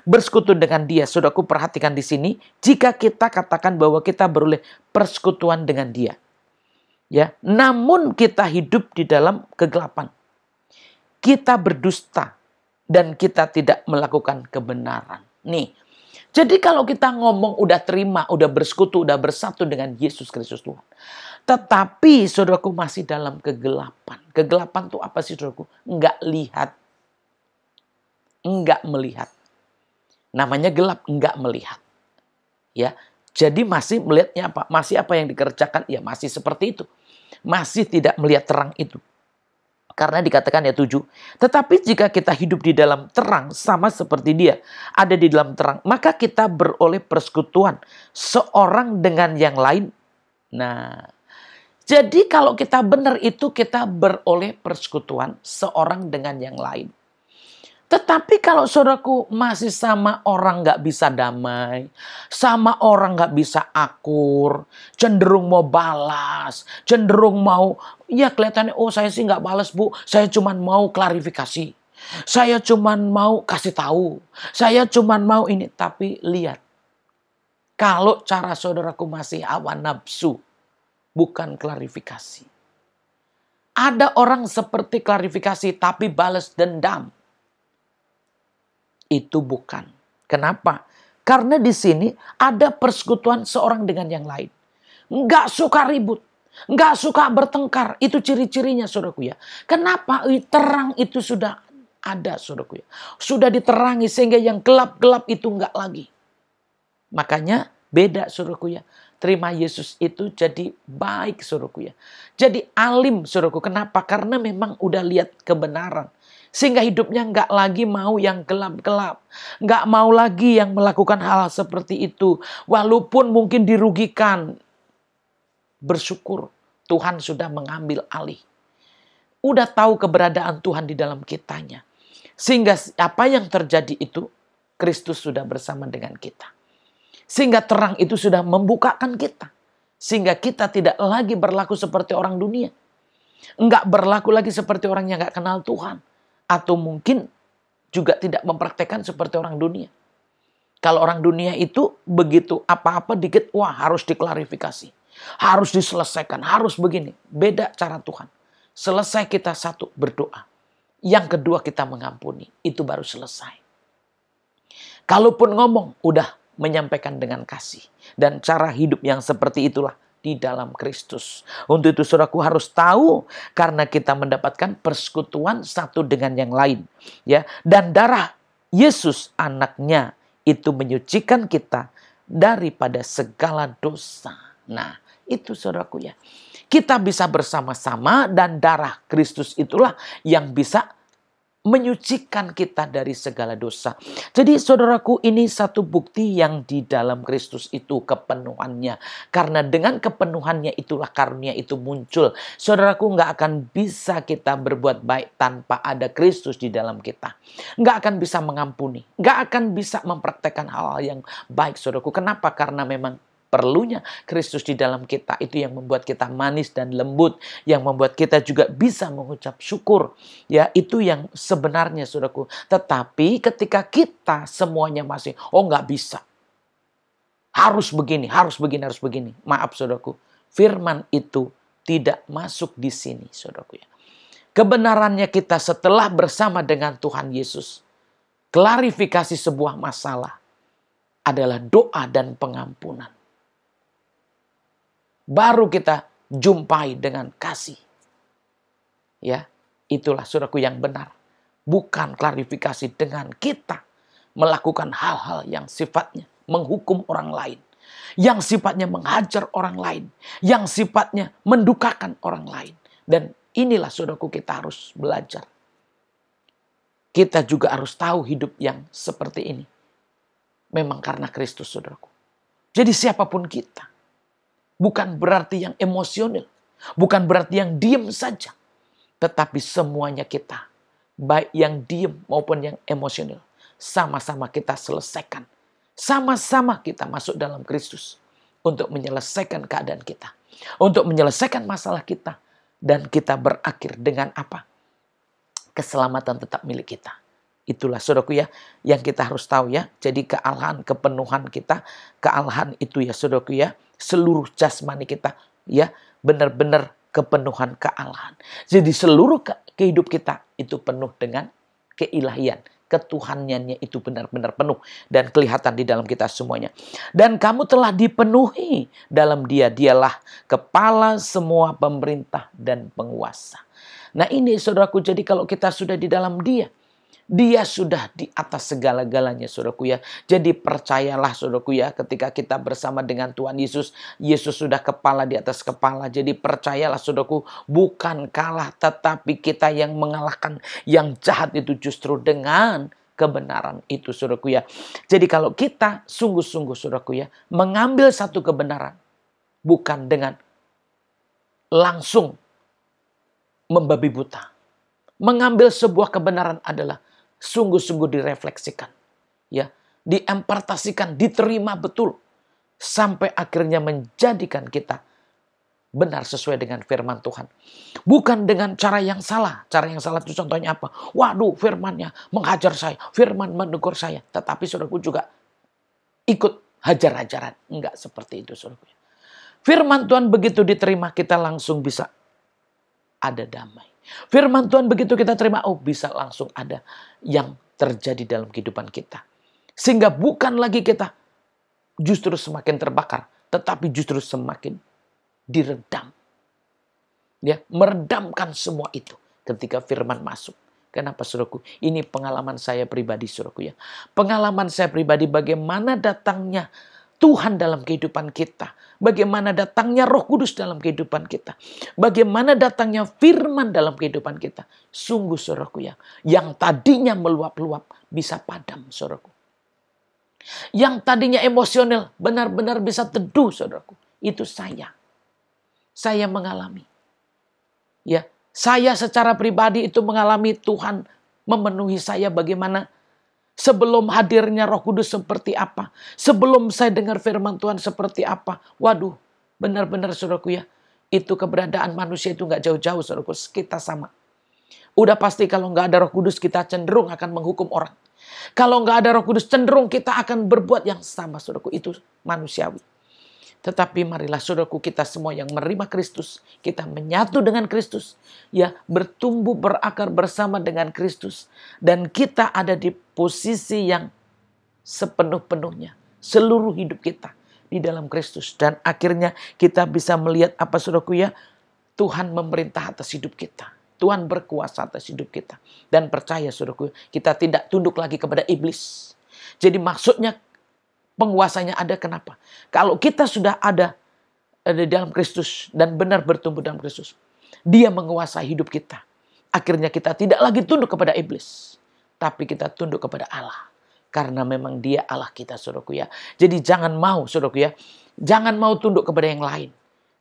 Bersekutu dengan Dia. Saudaraku, perhatikan di sini, jika kita katakan bahwa kita beroleh persekutuan dengan Dia. Ya, namun kita hidup di dalam kegelapan. Kita berdusta. dan kita tidak melakukan kebenaran. Nih, jadi kalau kita ngomong udah terima, udah bersekutu, udah bersatu dengan Yesus Kristus Tuhan. Tetapi saudaraku masih dalam kegelapan. Kegelapan itu apa sih saudaraku? Enggak lihat. Enggak melihat. Namanya gelap, enggak melihat. Ya, jadi masih melihatnya apa? Masih apa yang dikerjakan? Ya masih seperti itu. Masih tidak melihat terang itu. Karena dikatakan ya 7. Tetapi jika kita hidup di dalam terang sama seperti dia ada di dalam terang, maka kita beroleh persekutuan seorang dengan yang lain. Nah, jadi kalau kita benar itu kita beroleh persekutuan seorang dengan yang lain. Tetapi kalau saudaraku masih sama orang gak bisa damai, sama orang gak bisa akur, cenderung mau balas, cenderung mau, ya kelihatannya, oh saya sih gak balas bu, saya cuma mau klarifikasi. Saya cuma mau kasih tahu, saya cuma mau ini. Tapi lihat, kalau cara saudaraku masih hawa nafsu, bukan klarifikasi. Ada orang seperti klarifikasi tapi balas dendam. Itu bukan. Kenapa? Karena di sini ada persekutuan seorang dengan yang lain. Nggak suka ribut. Nggak suka bertengkar. Itu ciri-cirinya saudaraku ya. Kenapa? Terang itu sudah ada saudaraku ya. Sudah diterangi sehingga yang gelap-gelap itu nggak lagi. Makanya beda saudaraku ya. Terima Yesus itu jadi baik saudaraku ya. Jadi alim saudaraku. Kenapa? Karena memang udah lihat kebenaran. Sehingga hidupnya nggak lagi mau yang gelap-gelap. Nggak mau lagi yang melakukan hal seperti itu. Walaupun mungkin dirugikan. Bersyukur Tuhan sudah mengambil alih. Udah tahu keberadaan Tuhan di dalam kitanya. Sehingga apa yang terjadi itu, Kristus sudah bersama dengan kita. Sehingga terang itu sudah membukakan kita. Sehingga kita tidak lagi berlaku seperti orang dunia. Nggak berlaku lagi seperti orang yang nggak kenal Tuhan. Atau mungkin juga tidak mempraktekkan seperti orang dunia. Kalau orang dunia itu begitu apa-apa dikit, wah harus diklarifikasi. Harus diselesaikan, harus begini. Beda cara Tuhan. Selesai kita satu, berdoa. Yang kedua kita mengampuni. Itu baru selesai. Kalaupun ngomong, udah menyampaikan dengan kasih. Dan cara hidup yang seperti itulah di dalam Kristus. Untuk itu saudaraku harus tahu karena kita mendapatkan persekutuan satu dengan yang lain, ya. Dan darah Yesus anaknya itu menyucikan kita daripada segala dosa. Nah, itu saudaraku ya. Kita bisa bersama-sama dan darah Kristus itulah yang bisa menyucikan kita dari segala dosa. Jadi saudaraku ini satu bukti yang di dalam Kristus itu kepenuhannya. Karena dengan kepenuhannya itulah karunia itu muncul. Saudaraku nggak akan bisa kita berbuat baik tanpa ada Kristus di dalam kita. Nggak akan bisa mengampuni. Nggak akan bisa mempraktekkan hal-hal yang baik saudaraku. Kenapa? Karena memang perlunya Kristus di dalam kita. Itu yang membuat kita manis dan lembut. Yang membuat kita juga bisa mengucap syukur. Ya, itu yang sebenarnya saudaraku. Tetapi ketika kita semuanya masih, oh nggak bisa. Harus begini, harus begini, harus begini. Maaf saudaraku. Firman itu tidak masuk di sini saudaraku ya. Kebenarannya kita setelah bersama dengan Tuhan Yesus. Klarifikasi sebuah masalah adalah doa dan pengampunan. Baru kita jumpai dengan kasih. Ya, itulah saudaraku yang benar. Bukan klarifikasi dengan kita melakukan hal-hal yang sifatnya menghukum orang lain. Yang sifatnya menghajar orang lain. Yang sifatnya mendukakan orang lain. Dan inilah saudaraku kita harus belajar. Kita juga harus tahu hidup yang seperti ini. Memang karena Kristus saudaraku. Jadi siapapun kita. Bukan berarti yang emosional. Bukan berarti yang diem saja. Tetapi semuanya kita. Baik yang diem maupun yang emosional. Sama-sama kita selesaikan. Sama-sama kita masuk dalam Kristus. Untuk menyelesaikan keadaan kita. Untuk menyelesaikan masalah kita. Dan kita berakhir dengan apa? Keselamatan tetap milik kita. Itulah saudaraku ya. Yang kita harus tahu ya. Jadi kealahan, kepenuhan kita. Kealahan itu ya saudaraku ya. Seluruh jasmani kita ya benar-benar kepenuhan kealahan. Jadi seluruh kehidup kita itu penuh dengan keilahian. ketuhanannya itu benar-benar penuh dan kelihatan di dalam kita semuanya. Dan kamu telah dipenuhi dalam Dia. Dialah kepala semua pemerintah dan penguasa. Nah ini saudaraku, jadi kalau kita sudah di dalam Dia, Dia sudah di atas segala-galanya saudaraku ya. Jadi percayalah saudaraku ya, ketika kita bersama dengan Tuhan Yesus, Yesus sudah kepala di atas kepala. Jadi percayalah saudaraku, bukan kalah tetapi kita yang mengalahkan yang jahat itu justru dengan kebenaran itu saudaraku ya. Jadi kalau kita sungguh-sungguh saudaraku ya, mengambil satu kebenaran, bukan dengan langsung membabi buta. Mengambil sebuah kebenaran adalah sungguh-sungguh direfleksikan, ya, diimpartasikan, diterima betul, sampai akhirnya menjadikan kita benar sesuai dengan firman Tuhan. Bukan dengan cara yang salah. Cara yang salah itu contohnya apa? Waduh, firmannya menghajar saya, firman menegur saya. Tetapi saudaraku juga ikut hajar-hajaran. Enggak seperti itu saudaraku. Firman Tuhan begitu diterima, kita langsung bisa ada damai. Firman Tuhan begitu kita terima, bisa langsung ada yang terjadi dalam kehidupan kita. Sehingga bukan lagi kita justru semakin terbakar, tetapi justru semakin diredam. Ya, meredamkan semua itu ketika firman masuk. Kenapa saudaraku? Ini pengalaman saya pribadi saudaraku ya. Pengalaman saya pribadi bagaimana datangnya Tuhan dalam kehidupan kita. Bagaimana datangnya Roh Kudus dalam kehidupan kita. Bagaimana datangnya firman dalam kehidupan kita. Sungguh saudaraku ya. Yang tadinya meluap-luap bisa padam saudaraku. Yang tadinya emosional benar-benar bisa teduh saudaraku. Itu saya. Saya mengalami. Ya, saya secara pribadi itu mengalami Tuhan memenuhi saya bagaimana sebelum hadirnya Roh Kudus seperti apa. Sebelum saya dengar firman Tuhan seperti apa. Waduh, benar-benar saudaraku ya. Itu keberadaan manusia itu gak jauh-jauh saudaraku. Kita sama. Udah pasti kalau gak ada Roh Kudus kita cenderung akan menghukum orang. Kalau gak ada Roh Kudus cenderung kita akan berbuat yang sama saudaraku. Itu manusiawi. Tetapi marilah saudaraku kita semua yang menerima Kristus. Kita menyatu dengan Kristus. Ya, bertumbuh berakar bersama dengan Kristus. Dan kita ada di posisi yang sepenuh-penuhnya. Seluruh hidup kita di dalam Kristus. Dan akhirnya kita bisa melihat apa saudaraku ya. Tuhan memerintah atas hidup kita. Tuhan berkuasa atas hidup kita. Dan percaya saudaraku, kita tidak tunduk lagi kepada iblis. Jadi maksudnya penguasanya ada kenapa? Kalau kita sudah ada di dalam Kristus dan benar bertumbuh dalam Kristus, Dia menguasai hidup kita. Akhirnya kita tidak lagi tunduk kepada iblis, tapi kita tunduk kepada Allah. Karena memang Dia Allah kita, saudaraku ya. Jadi jangan mau, saudaraku ya, jangan mau tunduk kepada yang lain.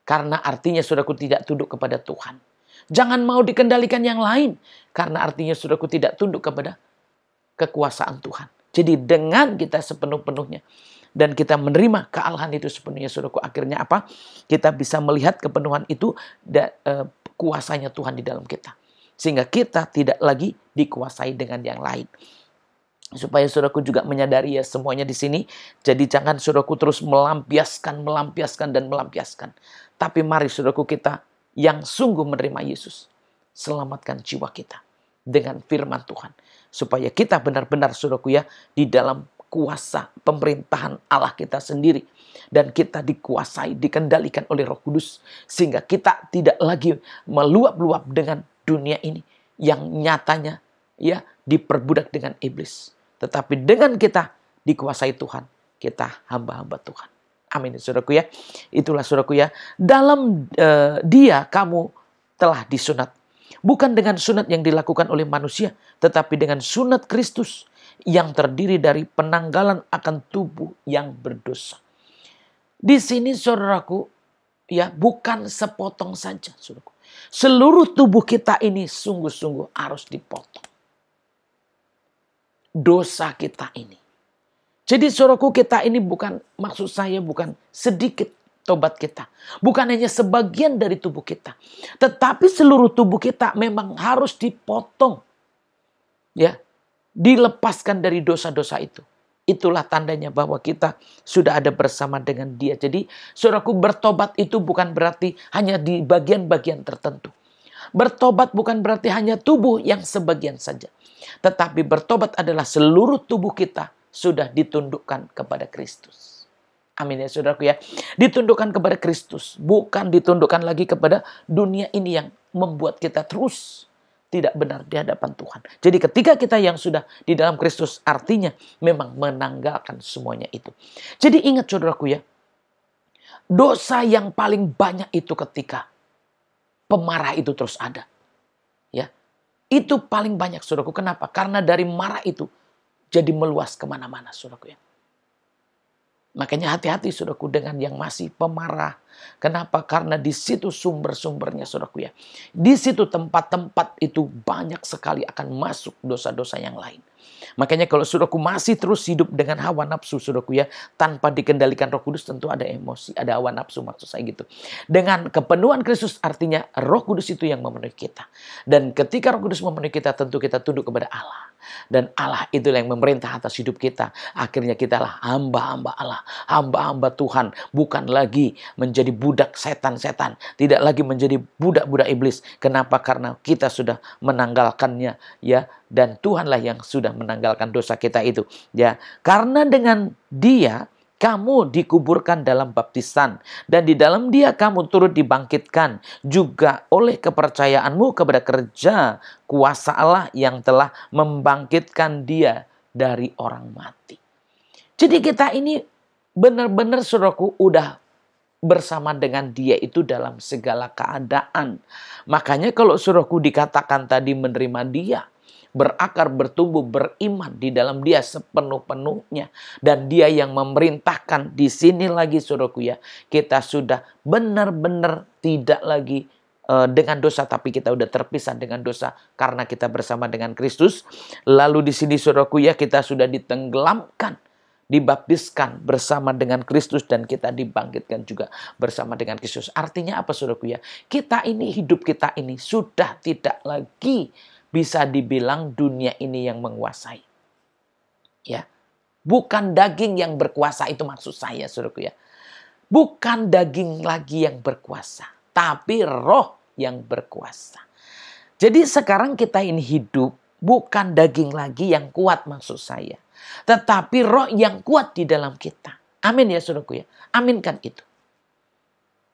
Karena artinya saudaraku tidak tunduk kepada Tuhan. Jangan mau dikendalikan yang lain. Karena artinya saudaraku tidak tunduk kepada kekuasaan Tuhan. Jadi dengan kita sepenuh-penuhnya dan kita menerima kealahan itu sepenuhnya saudaraku, akhirnya apa? Kita bisa melihat kepenuhan itu kuasanya Tuhan di dalam kita. Sehingga kita tidak lagi dikuasai dengan yang lain. Supaya saudaraku juga menyadari ya semuanya di sini. Jadi jangan saudaraku terus melampiaskan. Tapi mari saudaraku kita yang sungguh menerima Yesus, selamatkan jiwa kita dengan firman Tuhan. Supaya kita benar-benar saudaraku ya di dalam kuasa pemerintahan Allah kita sendiri. Dan kita dikuasai, dikendalikan oleh Roh Kudus. Sehingga kita tidak lagi meluap-luap dengan dunia ini. Yang nyatanya ya diperbudak dengan iblis. Tetapi dengan kita dikuasai Tuhan. Kita hamba-hamba Tuhan. Amin saudaraku ya. Itulah saudaraku ya. Dalam Dia kamu telah disunat. Bukan dengan sunat yang dilakukan oleh manusia, tetapi dengan sunat Kristus yang terdiri dari penanggalan akan tubuh yang berdosa. Di sini saudaraku, ya bukan sepotong saja, saudaraku. Seluruh tubuh kita ini sungguh-sungguh harus dipotong. Dosa kita ini. Jadi saudaraku, kita ini bukan, maksud saya bukan sedikit tobat kita. Bukan hanya sebagian dari tubuh kita. Tetapi seluruh tubuh kita memang harus dipotong. Ya, dilepaskan dari dosa-dosa itu. Itulah tandanya bahwa kita sudah ada bersama dengan Dia. Jadi saudaraku, bertobat itu bukan berarti hanya di bagian-bagian tertentu. Bertobat bukan berarti hanya tubuh yang sebagian saja. Tetapi bertobat adalah seluruh tubuh kita sudah ditundukkan kepada Kristus. Amin ya saudaraku ya. Ditundukkan kepada Kristus. Bukan ditundukkan lagi kepada dunia ini yang membuat kita terus tidak benar di hadapan Tuhan. Jadi ketika kita yang sudah di dalam Kristus, artinya memang menanggalkan semuanya itu. Jadi ingat saudaraku ya, dosa yang paling banyak itu ketika pemarah itu terus ada. Ya, itu paling banyak saudaraku. Kenapa? Karena dari marah itu jadi meluas kemana-mana saudaraku ya. Makanya hati-hati saudaraku dengan yang masih pemarah. Kenapa? Karena di situ sumber-sumbernya saudaraku ya. Di situ tempat-tempat itu banyak sekali akan masuk dosa-dosa yang lain. Makanya kalau saudaraku masih terus hidup dengan hawa nafsu saudaraku ya, tanpa dikendalikan Roh Kudus, tentu ada emosi, ada hawa nafsu, maksud saya gitu. Dengan kepenuhan Kristus artinya Roh Kudus itu yang memenuhi kita. Dan ketika Roh Kudus memenuhi kita, tentu kita tunduk kepada Allah. Dan Allah itulah yang memerintah atas hidup kita. Akhirnya kita lah hamba-hamba Allah, hamba-hamba Tuhan, bukan lagi menjadi budak setan-setan, tidak lagi menjadi budak-budak iblis. Kenapa? Karena kita sudah menanggalkannya ya, dan Tuhanlah yang sudah menanggalkan dosa kita itu ya. Karena dengan Dia kamu dikuburkan dalam baptisan, dan di dalam Dia kamu turut dibangkitkan juga oleh kepercayaanmu kepada kerja kuasa Allah yang telah membangkitkan Dia dari orang mati. Jadi kita ini benar-benar saudaraku udah bersama dengan Dia itu dalam segala keadaan. Makanya kalau saudaraku dikatakan tadi menerima Dia, berakar, bertumbuh, beriman di dalam Dia sepenuh-penuhnya, dan Dia yang memerintahkan. Di sini lagi saudaraku ya, kita sudah benar-benar tidak lagi dengan dosa, tapi kita udah terpisah dengan dosa karena kita bersama dengan Kristus. Lalu di sini saudaraku ya, kita sudah ditenggelamkan, dibaptiskan bersama dengan Kristus, dan kita dibangkitkan juga bersama dengan Kristus. Artinya apa saudaraku ya? Kita ini, hidup kita ini sudah tidak lagi bisa dibilang dunia ini yang menguasai. Ya. Bukan daging yang berkuasa, itu maksud saya saudaraku ya. Bukan daging lagi yang berkuasa, tapi roh yang berkuasa. Jadi sekarang kita ini hidup bukan daging lagi yang kuat maksud saya, tetapi roh yang kuat di dalam kita. Amin ya saudaraku ya. Aminkan itu.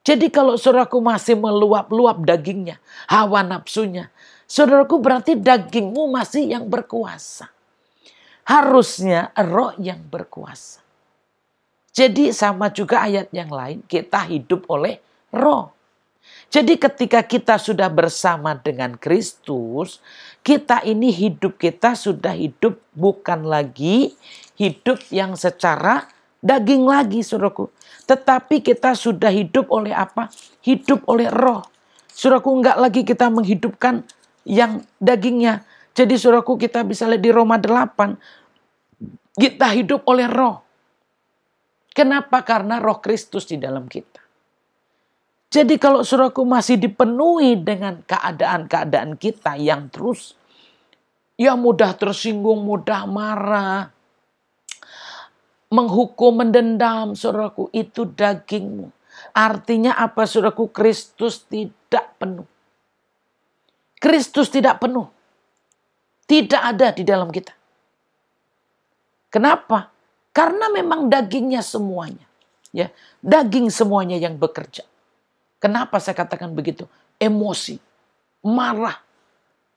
Jadi kalau saudaraku masih meluap-luap dagingnya, hawa nafsunya, saudaraku berarti dagingmu masih yang berkuasa. Harusnya roh yang berkuasa. Jadi sama juga ayat yang lain, kita hidup oleh roh. Jadi ketika kita sudah bersama dengan Kristus, kita ini hidup kita sudah hidup bukan lagi hidup yang secara daging lagi saudaraku. Tetapi kita sudah hidup oleh apa? Hidup oleh roh. Saudaraku, enggak lagi kita menghidupkan yang dagingnya. Jadi saudaraku, kita bisa lihat di Roma 8. Kita hidup oleh roh. Kenapa? Karena roh Kristus di dalam kita. Jadi kalau saudaraku masih dipenuhi dengan keadaan-keadaan kita yang terus ya mudah tersinggung, mudah marah, menghukum, mendendam, saudaraku, itu dagingmu. Artinya apa saudaraku? Kristus tidak penuh. Kristus tidak penuh. Tidak ada di dalam kita. Kenapa? Karena memang dagingnya semuanya. Ya, daging semuanya yang bekerja. Kenapa saya katakan begitu? Emosi, marah,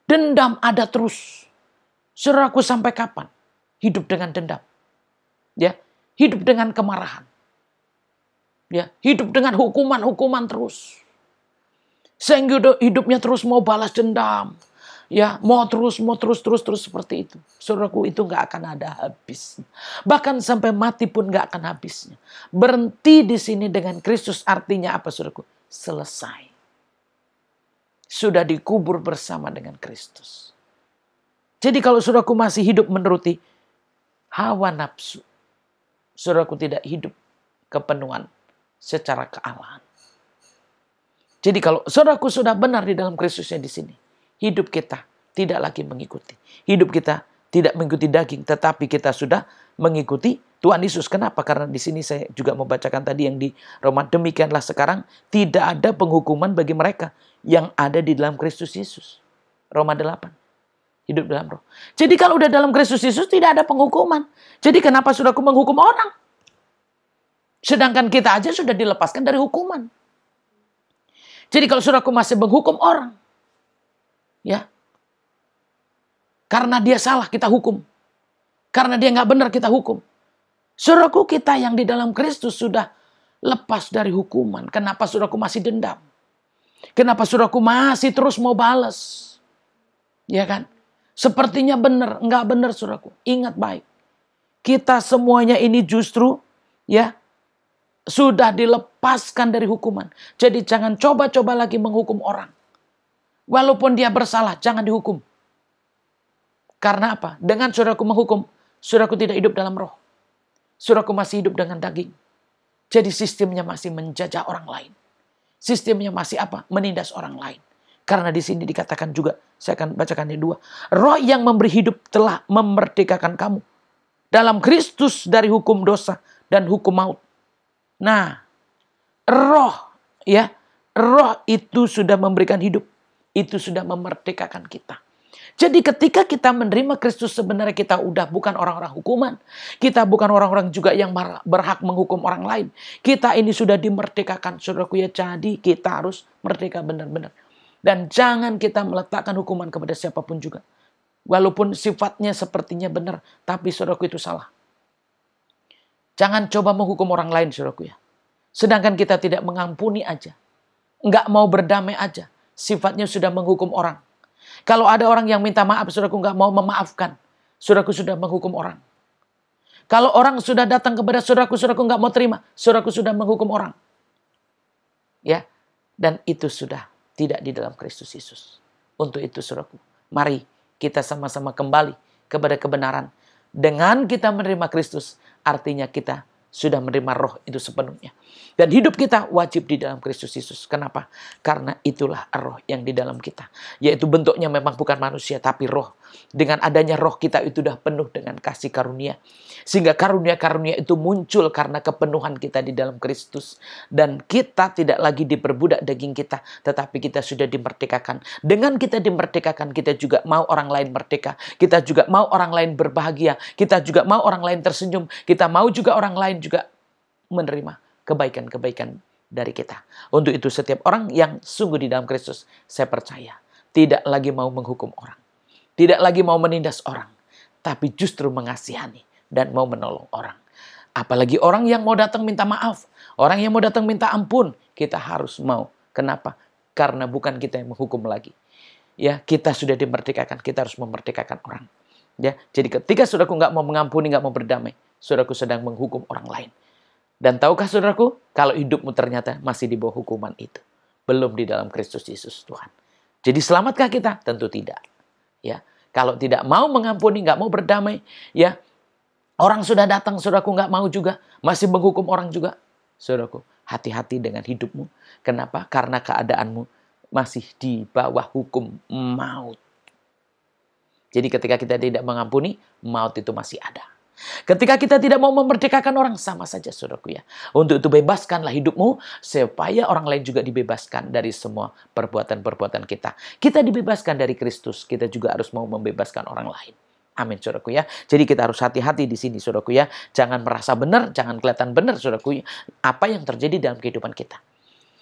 dendam ada terus. Saudaraku, sampai kapan hidup dengan dendam? Ya, hidup dengan kemarahan. Ya, hidup dengan hukuman-hukuman terus. Sehingga hidupnya terus mau balas dendam. Ya, mau terus seperti itu. Saudaraku, itu nggak akan ada habis. Bahkan sampai mati pun nggak akan habisnya. Berhenti di sini dengan Kristus artinya apa saudaraku? Selesai. Sudah dikubur bersama dengan Kristus. Jadi kalau saudaraku masih hidup menuruti hawa nafsu, saudaraku tidak hidup kepenuhan secara kealahan. Jadi kalau saudaraku sudah benar di dalam Kristusnya di sini, hidup kita tidak lagi mengikuti. Hidup kita tidak mengikuti daging, tetapi kita sudah mengikuti Tuhan Yesus. Kenapa? Karena di sini saya juga membacakan tadi yang di Roma, demikianlah sekarang tidak ada penghukuman bagi mereka yang ada di dalam Kristus Yesus. Roma 8. Hidup dalam roh. Jadi kalau udah dalam Kristus Yesus tidak ada penghukuman. Jadi kenapa saudaraku menghukum orang? Sedangkan kita aja sudah dilepaskan dari hukuman. Jadi kalau saudaraku masih menghukum orang, ya, karena dia salah kita hukum. Karena dia nggak benar kita hukum. Saudaraku, kita yang di dalam Kristus sudah lepas dari hukuman. Kenapa saudaraku masih dendam? Kenapa saudaraku masih terus mau balas? Ya kan? Sepertinya benar, nggak benar saudaraku. Ingat baik. Kita semuanya ini justru ya sudah dilepaskan dari hukuman. Jadi jangan coba-coba lagi menghukum orang. Walaupun dia bersalah, jangan dihukum. Karena apa? Dengan saudaraku menghukum, saudaraku tidak hidup dalam roh. Saudaraku masih hidup dengan daging. Jadi sistemnya masih menjajah orang lain. Sistemnya masih apa? Menindas orang lain. Karena di sini dikatakan juga, saya akan bacakan yang 2. Roh yang memberi hidup telah memerdekakan kamu dalam Kristus dari hukum dosa dan hukum maut. Nah, roh ya, roh itu sudah memberikan hidup. Itu sudah memerdekakan kita. Jadi ketika kita menerima Kristus sebenarnya kita udah bukan orang-orang hukuman. Kita bukan orang-orang juga yang berhak menghukum orang lain. Kita ini sudah dimerdekakan, saudaraku ya. Jadi kita harus merdeka benar-benar. Dan jangan kita meletakkan hukuman kepada siapapun juga. Walaupun sifatnya sepertinya benar, tapi saudaraku itu salah. Jangan coba menghukum orang lain, saudaraku ya. Sedangkan kita tidak mengampuni aja. Nggak mau berdamai aja. Sifatnya sudah menghukum orang. Kalau ada orang yang minta maaf, saudaraku nggak mau memaafkan. Saudaraku sudah menghukum orang. Kalau orang sudah datang kepada saudaraku, saudaraku nggak mau terima. Saudaraku sudah menghukum orang. Ya, dan itu sudah tidak di dalam Kristus Yesus. Untuk itu saudaraku, mari kita sama-sama kembali kepada kebenaran. Dengan kita menerima Kristus, artinya kita sudah menerima roh itu sepenuhnya. Dan hidup kita wajib di dalam Kristus Yesus. Kenapa? Karena itulah roh yang di dalam kita. Yaitu bentuknya memang bukan manusia, tapi roh. Dengan adanya roh kita itu sudah penuh dengan kasih karunia. Sehingga karunia-karunia itu muncul karena kepenuhan kita di dalam Kristus. Dan kita tidak lagi diperbudak daging kita, tetapi kita sudah dimerdekakan. Dengan kita dimerdekakan, kita juga mau orang lain merdeka. Kita juga mau orang lain berbahagia. Kita juga mau orang lain tersenyum. Kita mau juga orang lain juga menerima kebaikan-kebaikan dari kita. Untuk itu setiap orang yang sungguh di dalam Kristus, saya percaya, tidak lagi mau menghukum orang. Tidak lagi mau menindas orang. Tapi justru mengasihani dan mau menolong orang. Apalagi orang yang mau datang minta maaf. Orang yang mau datang minta ampun. Kita harus mau. Kenapa? Karena bukan kita yang menghukum lagi. Ya, kita sudah dimerdekakan. Kita harus memerdekakan orang. Ya, jadi ketika saudaraku nggak mau mengampuni, nggak mau berdamai, saudaraku sedang menghukum orang lain. Dan tahukah saudaraku, kalau hidupmu ternyata masih di bawah hukuman itu, belum di dalam Kristus Yesus Tuhan. Jadi selamatkah kita? Tentu tidak. Ya, kalau tidak mau mengampuni, nggak mau berdamai, ya orang sudah datang, saudaraku nggak mau juga, masih menghukum orang juga, saudaraku hati-hati dengan hidupmu. Kenapa? Karena keadaanmu masih di bawah hukum maut. Jadi ketika kita tidak mengampuni, maut itu masih ada. Ketika kita tidak mau memerdekakan orang, sama saja saudaraku ya. Untuk itu bebaskanlah hidupmu, supaya orang lain juga dibebaskan dari semua perbuatan-perbuatan kita. Kita dibebaskan dari Kristus, kita juga harus mau membebaskan orang lain. Amin saudaraku ya. Jadi kita harus hati-hati di sini saudaraku ya. Jangan merasa benar, jangan kelihatan benar saudaraku ya. Apa yang terjadi dalam kehidupan kita.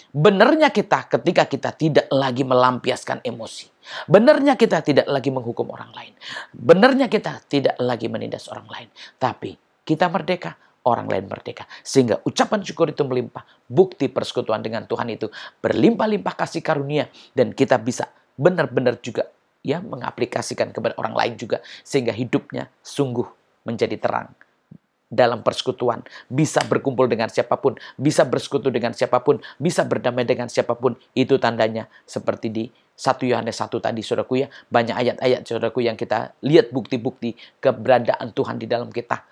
Benarnya kita ketika kita tidak lagi melampiaskan emosi. Benarnya kita tidak lagi menghukum orang lain. Benarnya kita tidak lagi menindas orang lain. Tapi kita merdeka, orang lain merdeka. Sehingga ucapan syukur itu melimpah. Bukti persekutuan dengan Tuhan itu berlimpah-limpah kasih karunia. Dan kita bisa benar-benar juga ya mengaplikasikan kepada orang lain juga. Sehingga hidupnya sungguh menjadi terang. Dalam persekutuan, bisa berkumpul dengan siapapun, bisa bersekutu dengan siapapun, bisa berdamai dengan siapapun. Itu tandanya seperti di 1 Yohanes 1 tadi, saudaraku ya. Banyak ayat-ayat, saudaraku, yang kita lihat bukti-bukti keberadaan Tuhan di dalam kita.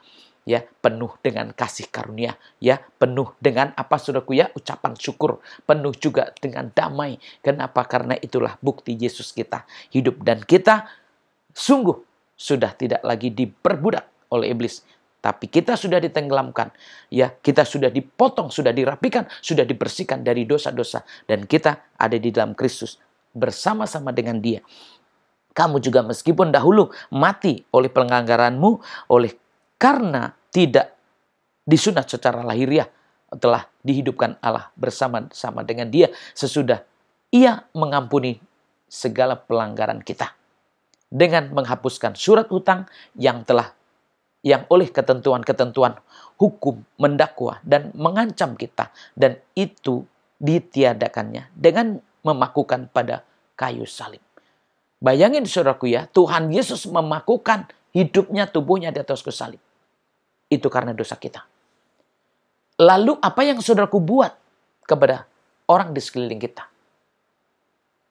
Ya, penuh dengan kasih karunia, ya, penuh dengan apa saudaraku ya, ucapan syukur, penuh juga dengan damai. Kenapa? Karena itulah bukti Yesus kita hidup dan kita sungguh sudah tidak lagi diperbudak oleh iblis. Tapi kita sudah ditenggelamkan, ya, kita sudah dipotong, sudah dirapikan, sudah dibersihkan dari dosa-dosa. Dan kita ada di dalam Kristus bersama-sama dengan Dia. Kamu juga meskipun dahulu mati oleh pelanggaranmu, karena tidak disunat secara lahiriah, telah dihidupkan Allah bersama-sama dengan Dia sesudah Ia mengampuni segala pelanggaran kita dengan menghapuskan surat hutang yang oleh ketentuan-ketentuan hukum mendakwa dan mengancam kita, dan itu ditiadakannya dengan memakukan pada kayu salib. Bayangin saudaraku ya, Tuhan Yesus memakukan hidupnya, tubuhnya di atas kayu salib. Itu karena dosa kita. Lalu apa yang saudaraku buat kepada orang di sekeliling kita?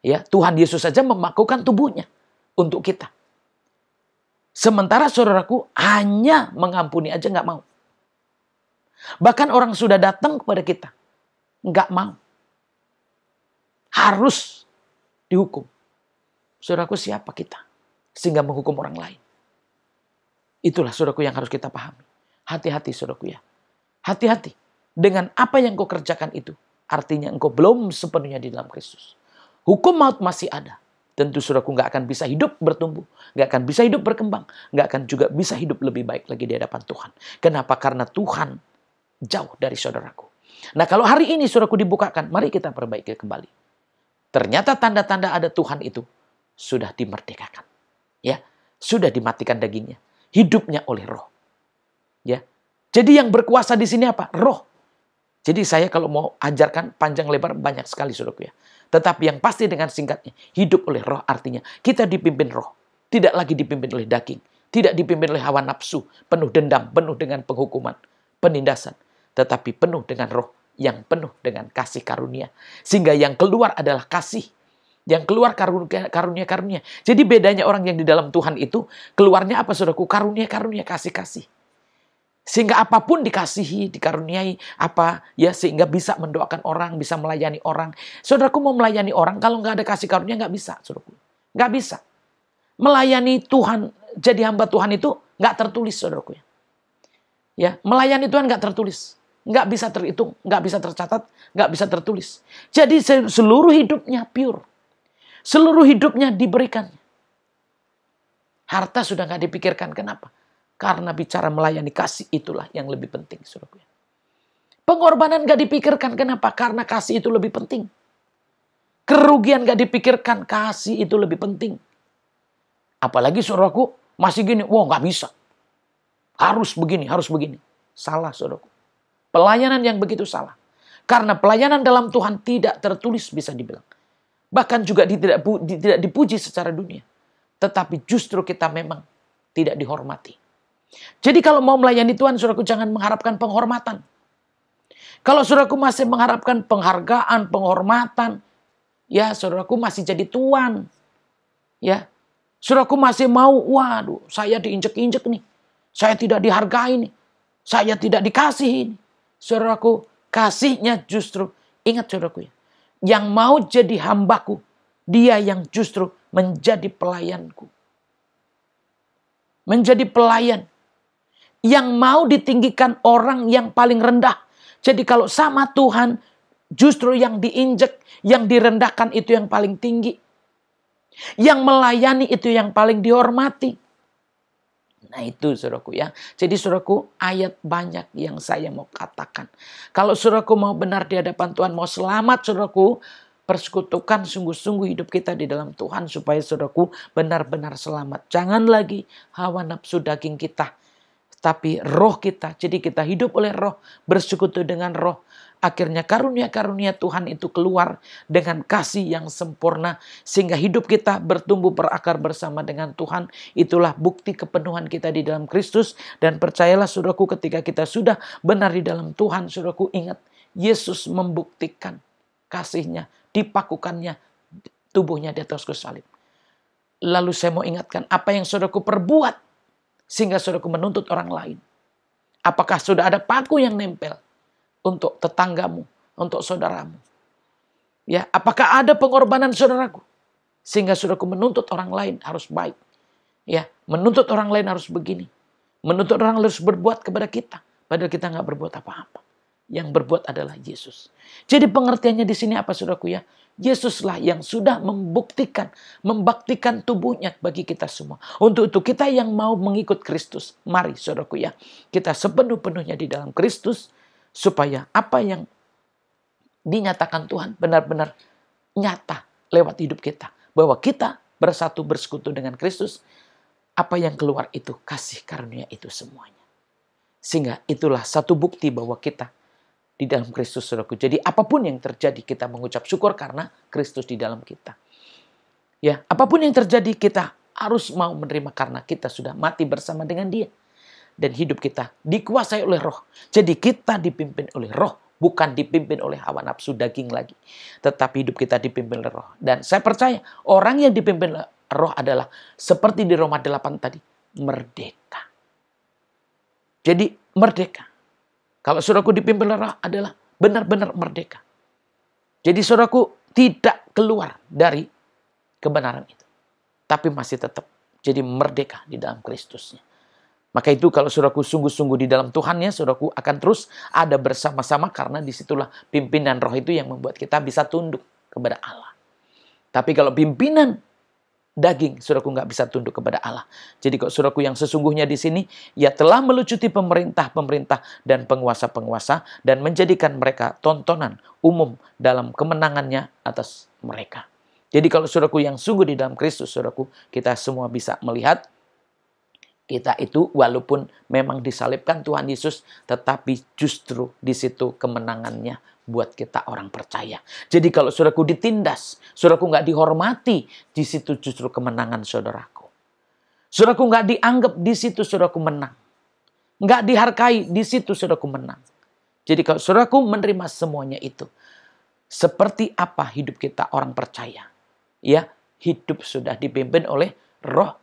Ya, Tuhan Yesus saja memakukan tubuhnya untuk kita. Sementara saudaraku hanya mengampuni aja nggak mau. Bahkan orang sudah datang kepada kita, nggak mau. Harus dihukum. Saudaraku, siapa kita sehingga menghukum orang lain? Itulah saudaraku yang harus kita pahami. Hati-hati saudaraku ya. Hati-hati dengan apa yang kau kerjakan itu. Artinya engkau belum sepenuhnya di dalam Kristus. Hukum maut masih ada. Tentu saudaraku nggak akan bisa hidup bertumbuh. Nggak akan bisa hidup berkembang. Nggak akan juga bisa hidup lebih baik lagi di hadapan Tuhan. Kenapa? Karena Tuhan jauh dari saudaraku. Nah, kalau hari ini saudaraku dibukakan, mari kita perbaiki kembali. Ternyata tanda-tanda ada Tuhan itu sudah dimerdekakan. Ya, sudah dimatikan dagingnya. Hidupnya oleh roh. Ya. Jadi yang berkuasa di sini apa? Roh. Jadi saya kalau mau ajarkan panjang lebar banyak sekali saudaraku ya. Tetapi yang pasti dengan singkatnya, hidup oleh roh artinya kita dipimpin roh. Tidak lagi dipimpin oleh daging. Tidak dipimpin oleh hawa nafsu, penuh dendam, penuh dengan penghukuman, penindasan. Tetapi penuh dengan roh yang penuh dengan kasih karunia. Sehingga yang keluar adalah kasih. Yang keluar karunia-karunia. Jadi bedanya orang yang di dalam Tuhan itu, keluarnya apa saudaraku? Karunia-karunia, kasih-kasih. Sehingga apapun dikasihi, dikaruniai, sehingga bisa mendoakan orang, bisa melayani orang. Saudaraku mau melayani orang, kalau nggak ada kasih karunia nggak bisa, saudaraku. Nggak bisa. Melayani Tuhan, jadi hamba Tuhan itu nggak tertulis, saudaraku. Ya, melayani Tuhan nggak tertulis. Nggak bisa terhitung, nggak bisa tercatat, nggak bisa tertulis. Jadi seluruh hidupnya pure. Seluruh hidupnya diberikan. Harta sudah nggak dipikirkan, kenapa? Karena bicara melayani kasih itulah yang lebih penting, saudaraku. Pengorbanan gak dipikirkan, kenapa? Karena kasih itu lebih penting. Kerugian gak dipikirkan, kasih itu lebih penting. Apalagi saudaraku masih gini, wah gak bisa. Harus begini, harus begini. Salah saudaraku. Pelayanan yang begitu salah. Karena pelayanan dalam Tuhan tidak tertulis bisa dibilang. Bahkan juga tidak dipuji secara dunia. Tetapi justru kita memang tidak dihormati. Jadi kalau mau melayani Tuhan, saudaraku jangan mengharapkan penghormatan. Kalau saudaraku masih mengharapkan penghargaan, penghormatan, ya saudaraku masih jadi tuan. Ya, saudaraku masih mau, waduh, saya diinjek-injek nih. Saya tidak dihargai nih. Saya tidak dikasihi nih. Saudaraku, kasihnya justru, ingat saudaraku ya, yang mau jadi hambaku, dia yang justru menjadi pelayanku. Menjadi pelayan. Yang mau ditinggikan orang yang paling rendah. Jadi kalau sama Tuhan, justru yang diinjek, yang direndahkan itu yang paling tinggi. Yang melayani itu yang paling dihormati. Nah itu saudaraku ya. Jadi saudaraku, ayat banyak yang saya mau katakan. Kalau saudaraku mau benar di hadapan Tuhan, mau selamat saudaraku, persekutukan sungguh-sungguh hidup kita di dalam Tuhan supaya saudaraku benar-benar selamat. Jangan lagi hawa nafsu daging kita. Tapi roh kita, jadi kita hidup oleh roh, bersekutu dengan roh. Akhirnya karunia-karunia Tuhan itu keluar dengan kasih yang sempurna. Sehingga hidup kita bertumbuh berakar bersama dengan Tuhan. Itulah bukti kepenuhan kita di dalam Kristus. Dan percayalah saudaraku ketika kita sudah benar di dalam Tuhan, saudaraku ingat, Yesus membuktikan kasihnya, dipakukannya tubuhnya di atas kayu salib. Lalu saya mau ingatkan apa yang saudaraku perbuat. Sehingga saudaraku menuntut orang lain. Apakah sudah ada paku yang nempel untuk tetanggamu, untuk saudaramu? Ya, apakah ada pengorbanan saudaraku? Sehingga saudaraku menuntut orang lain harus baik. Ya, menuntut orang lain harus begini. Menuntut orang lain harus berbuat kepada kita. Padahal kita nggak berbuat apa-apa. Yang berbuat adalah Yesus. Jadi pengertiannya di sini apa saudaraku ya? Yesuslah yang sudah membaktikan tubuhnya bagi kita semua. Untuk itu kita yang mau mengikut Kristus, mari saudaraku ya, kita sepenuh-penuhnya di dalam Kristus, supaya apa yang dinyatakan Tuhan benar-benar nyata lewat hidup kita. Bahwa kita bersatu bersekutu dengan Kristus, apa yang keluar itu kasih karunia itu semuanya. Sehingga itulah satu bukti bahwa kita di dalam Kristus, saudaraku. Jadi apapun yang terjadi kita mengucap syukur karena Kristus di dalam kita. Ya, apapun yang terjadi kita harus mau menerima karena kita sudah mati bersama dengan Dia. Dan hidup kita dikuasai oleh Roh. Jadi kita dipimpin oleh Roh, bukan dipimpin oleh hawa nafsu daging lagi. Tetapi hidup kita dipimpin oleh Roh. Dan saya percaya orang yang dipimpin oleh Roh adalah seperti di Roma 8 tadi, merdeka. Jadi merdeka. Kalau saudaraku dipimpin oleh Roh adalah benar-benar merdeka. Jadi saudaraku tidak keluar dari kebenaran itu. Tapi masih tetap jadi merdeka di dalam Kristusnya. Maka itu kalau saudaraku sungguh-sungguh di dalam Tuhannya, saudaraku akan terus ada bersama-sama karena disitulah pimpinan Roh itu yang membuat kita bisa tunduk kepada Allah. Tapi kalau pimpinan daging, saudaraku nggak bisa tunduk kepada Allah. Jadi kalau saudaraku yang sesungguhnya di sini, ia telah melucuti pemerintah-pemerintah dan penguasa-penguasa dan menjadikan mereka tontonan umum dalam kemenangannya atas mereka. Jadi kalau saudaraku yang sungguh di dalam Kristus, saudaraku, kita semua bisa melihat kita itu walaupun memang disalibkan Tuhan Yesus, tetapi justru di situ kemenangannya buat kita orang percaya. Jadi kalau saudaraku ditindas, saudaraku nggak dihormati, di situ justru kemenangan saudaraku. Saudaraku nggak dianggap, di situ saudaraku menang. Nggak dihargai, di situ saudaraku menang. Jadi kalau saudaraku menerima semuanya itu, seperti apa hidup kita orang percaya? Ya, hidup sudah dipimpin oleh Roh,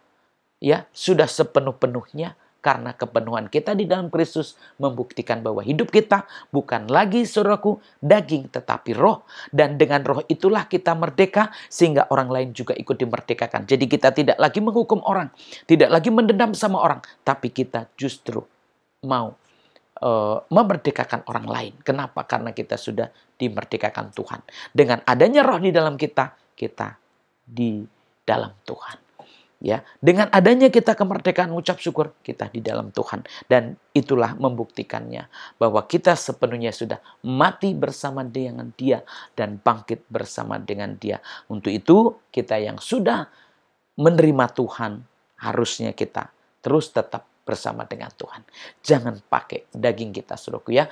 ya, sudah sepenuh-penuhnya. Karena kepenuhan kita di dalam Kristus membuktikan bahwa hidup kita bukan lagi saudaraku daging tetapi roh. Dan dengan roh itulah kita merdeka sehingga orang lain juga ikut dimerdekakan. Jadi kita tidak lagi menghukum orang, tidak lagi mendendam sama orang. Tapi kita justru mau memerdekakan orang lain. Kenapa? Karena kita sudah dimerdekakan Tuhan. Dengan adanya roh di dalam kita, kita di dalam Tuhan. Ya, dengan adanya kita kemerdekaan ucap syukur, kita di dalam Tuhan. Dan itulah membuktikannya bahwa kita sepenuhnya sudah mati bersama dengan Dia dan bangkit bersama dengan Dia. Untuk itu, kita yang sudah menerima Tuhan, harusnya kita terus tetap bersama dengan Tuhan. Jangan pakai daging kita, saudaraku ya.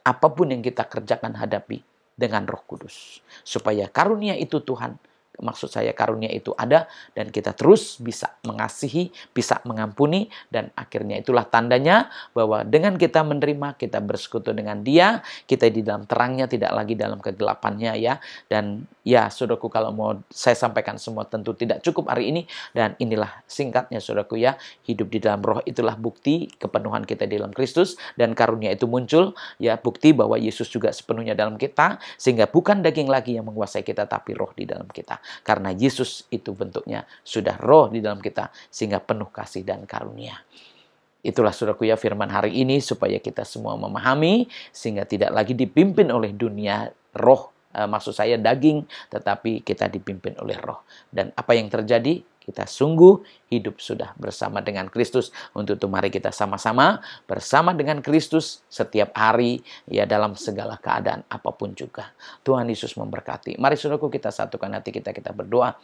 Apapun yang kita kerjakan hadapi dengan Roh Kudus. Supaya karunia itu Tuhan, maksud saya karunia itu ada dan kita terus bisa mengasihi, bisa mengampuni dan akhirnya itulah tandanya bahwa dengan kita menerima, kita bersekutu dengan Dia, kita di dalam terangnya tidak lagi dalam kegelapannya ya. Dan ya saudaraku kalau mau saya sampaikan semua tentu tidak cukup hari ini dan inilah singkatnya saudaraku ya, hidup di dalam roh itulah bukti kepenuhan kita di dalam Kristus dan karunia itu muncul ya, bukti bahwa Yesus juga sepenuhnya dalam kita sehingga bukan daging lagi yang menguasai kita tapi roh di dalam kita. Karena Yesus itu bentuknya sudah roh di dalam kita sehingga penuh kasih dan karunia. Itulah saudaraku ya firman hari ini supaya kita semua memahami sehingga tidak lagi dipimpin oleh dunia roh, maksud saya daging, tetapi kita dipimpin oleh roh. Dan apa yang terjadi? Kita sungguh hidup sudah bersama dengan Kristus. Untuk itu mari kita sama-sama bersama dengan Kristus setiap hari ya dalam segala keadaan apapun juga. Tuhan Yesus memberkati. Mari saudaraku kita satukan hati kita berdoa.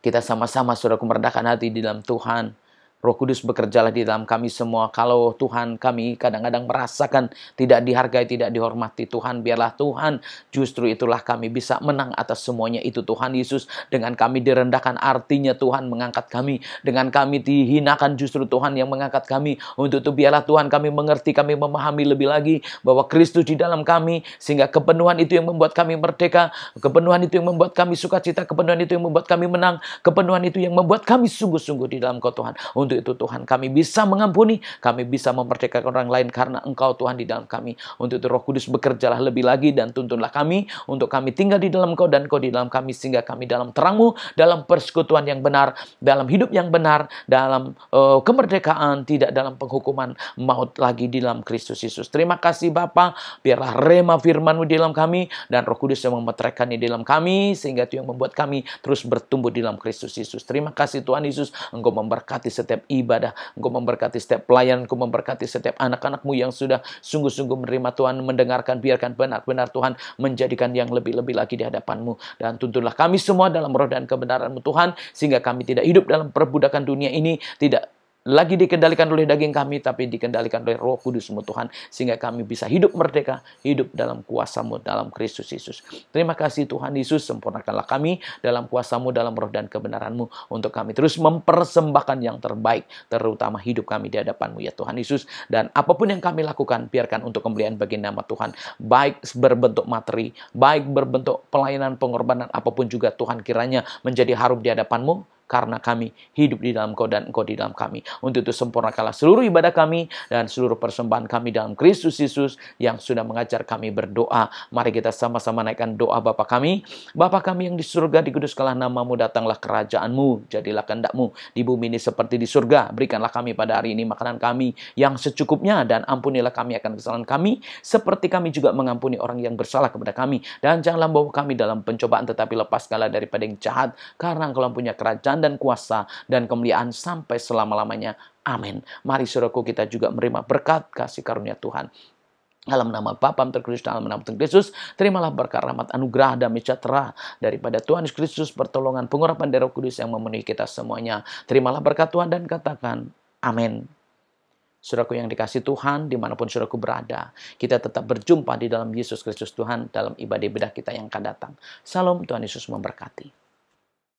Kita sama-sama saudaraku meredahkan hati di dalam Tuhan. Roh Kudus bekerjalah di dalam kami semua. Kalau Tuhan kami kadang-kadang merasakan tidak dihargai, tidak dihormati. Tuhan biarlah Tuhan justru itulah kami bisa menang atas semuanya itu Tuhan Yesus. Dengan kami direndahkan artinya Tuhan mengangkat kami. Dengan kami dihinakan justru Tuhan yang mengangkat kami. Untuk itu biarlah Tuhan kami mengerti, kami memahami lebih lagi bahwa Kristus di dalam kami. Sehingga kepenuhan itu yang membuat kami merdeka. Kepenuhan itu yang membuat kami sukacita. Kepenuhan itu yang membuat kami menang. Kepenuhan itu yang membuat kami sungguh-sungguh di dalam Kau Tuhan. Untuk Untuk itu Tuhan, kami bisa mengampuni, kami bisa memerdekakan orang lain karena Engkau Tuhan di dalam kami. Untuk itu Roh Kudus bekerjalah lebih lagi dan tuntunlah kami, untuk kami tinggal di dalam Engkau dan Engkau di dalam kami, sehingga kami dalam terang-Mu, dalam persekutuan yang benar, dalam hidup yang benar, dalam kemerdekaan, tidak dalam penghukuman maut lagi di dalam Kristus Yesus. Terima kasih Bapa, biarlah rema firman-Mu di dalam kami, dan Roh Kudus yang memeteraikannya di dalam kami, sehingga itu yang membuat kami terus bertumbuh di dalam Kristus Yesus. Terima kasih Tuhan Yesus, Engkau memberkati setiap ibadah, Engkau memberkati setiap pelayan, Engkau memberkati setiap anak-anak-Mu yang sudah sungguh-sungguh menerima Tuhan, mendengarkan, biarkan benar-benar Tuhan menjadikan yang lebih-lebih lagi di hadapan-Mu. Dan tuntunlah kami semua dalam roh dan kebenaran-Mu Tuhan, sehingga kami tidak hidup dalam perbudakan dunia ini, tidak lagi dikendalikan oleh daging kami, tapi dikendalikan oleh Roh Kudus-Mu Tuhan, sehingga kami bisa hidup merdeka, hidup dalam kuasa-Mu dalam Kristus Yesus. Terima kasih Tuhan Yesus, sempurnakanlah kami dalam kuasa-Mu, dalam roh dan kebenaran-Mu, untuk kami terus mempersembahkan yang terbaik, terutama hidup kami di hadapan-Mu ya Tuhan Yesus. Dan apapun yang kami lakukan, biarkan untuk kemuliaan bagi nama Tuhan, baik berbentuk materi, baik berbentuk pelayanan, pengorbanan, apapun juga Tuhan, kiranya menjadi harum di hadapan-Mu, karena kami hidup di dalam Engkau dan Engkau di dalam kami. Untuk itu sempurnakanlah seluruh ibadah kami dan seluruh persembahan kami dalam Kristus Yesus yang sudah mengajar kami berdoa. Mari kita sama-sama naikkan doa Bapa kami. Bapa kami yang di surga, dikuduskanlah nama-Mu, datanglah kerajaan-Mu, jadilah kehendak-Mu di bumi ini seperti di surga. Berikanlah kami pada hari ini makanan kami yang secukupnya, dan ampunilah kami akan kesalahan kami, seperti kami juga mengampuni orang yang bersalah kepada kami. Dan janganlah membawa kami dalam pencobaan, tetapi lepaskanlah daripada yang jahat, karena Engkau punya kerajaan dan kuasa dan kemuliaan sampai selama-lamanya. Amin. Mari saudaraku, kita juga menerima berkat kasih karunia Tuhan. Dalam nama Bapa terkudus, dalam nama Tuhan Kristus, terimalah berkat, rahmat, anugerah, damai sejahtera daripada Tuhan Yesus Kristus, pertolongan, pengurapan dari Roh Kudus yang memenuhi kita semuanya. Terimalah berkat Tuhan dan katakan amin. Saudaraku yang dikasih Tuhan, dimanapun saudaraku berada, kita tetap berjumpa di dalam Yesus Kristus Tuhan dalam ibadah-ibadah kita yang akan datang. Salam, Tuhan Yesus memberkati.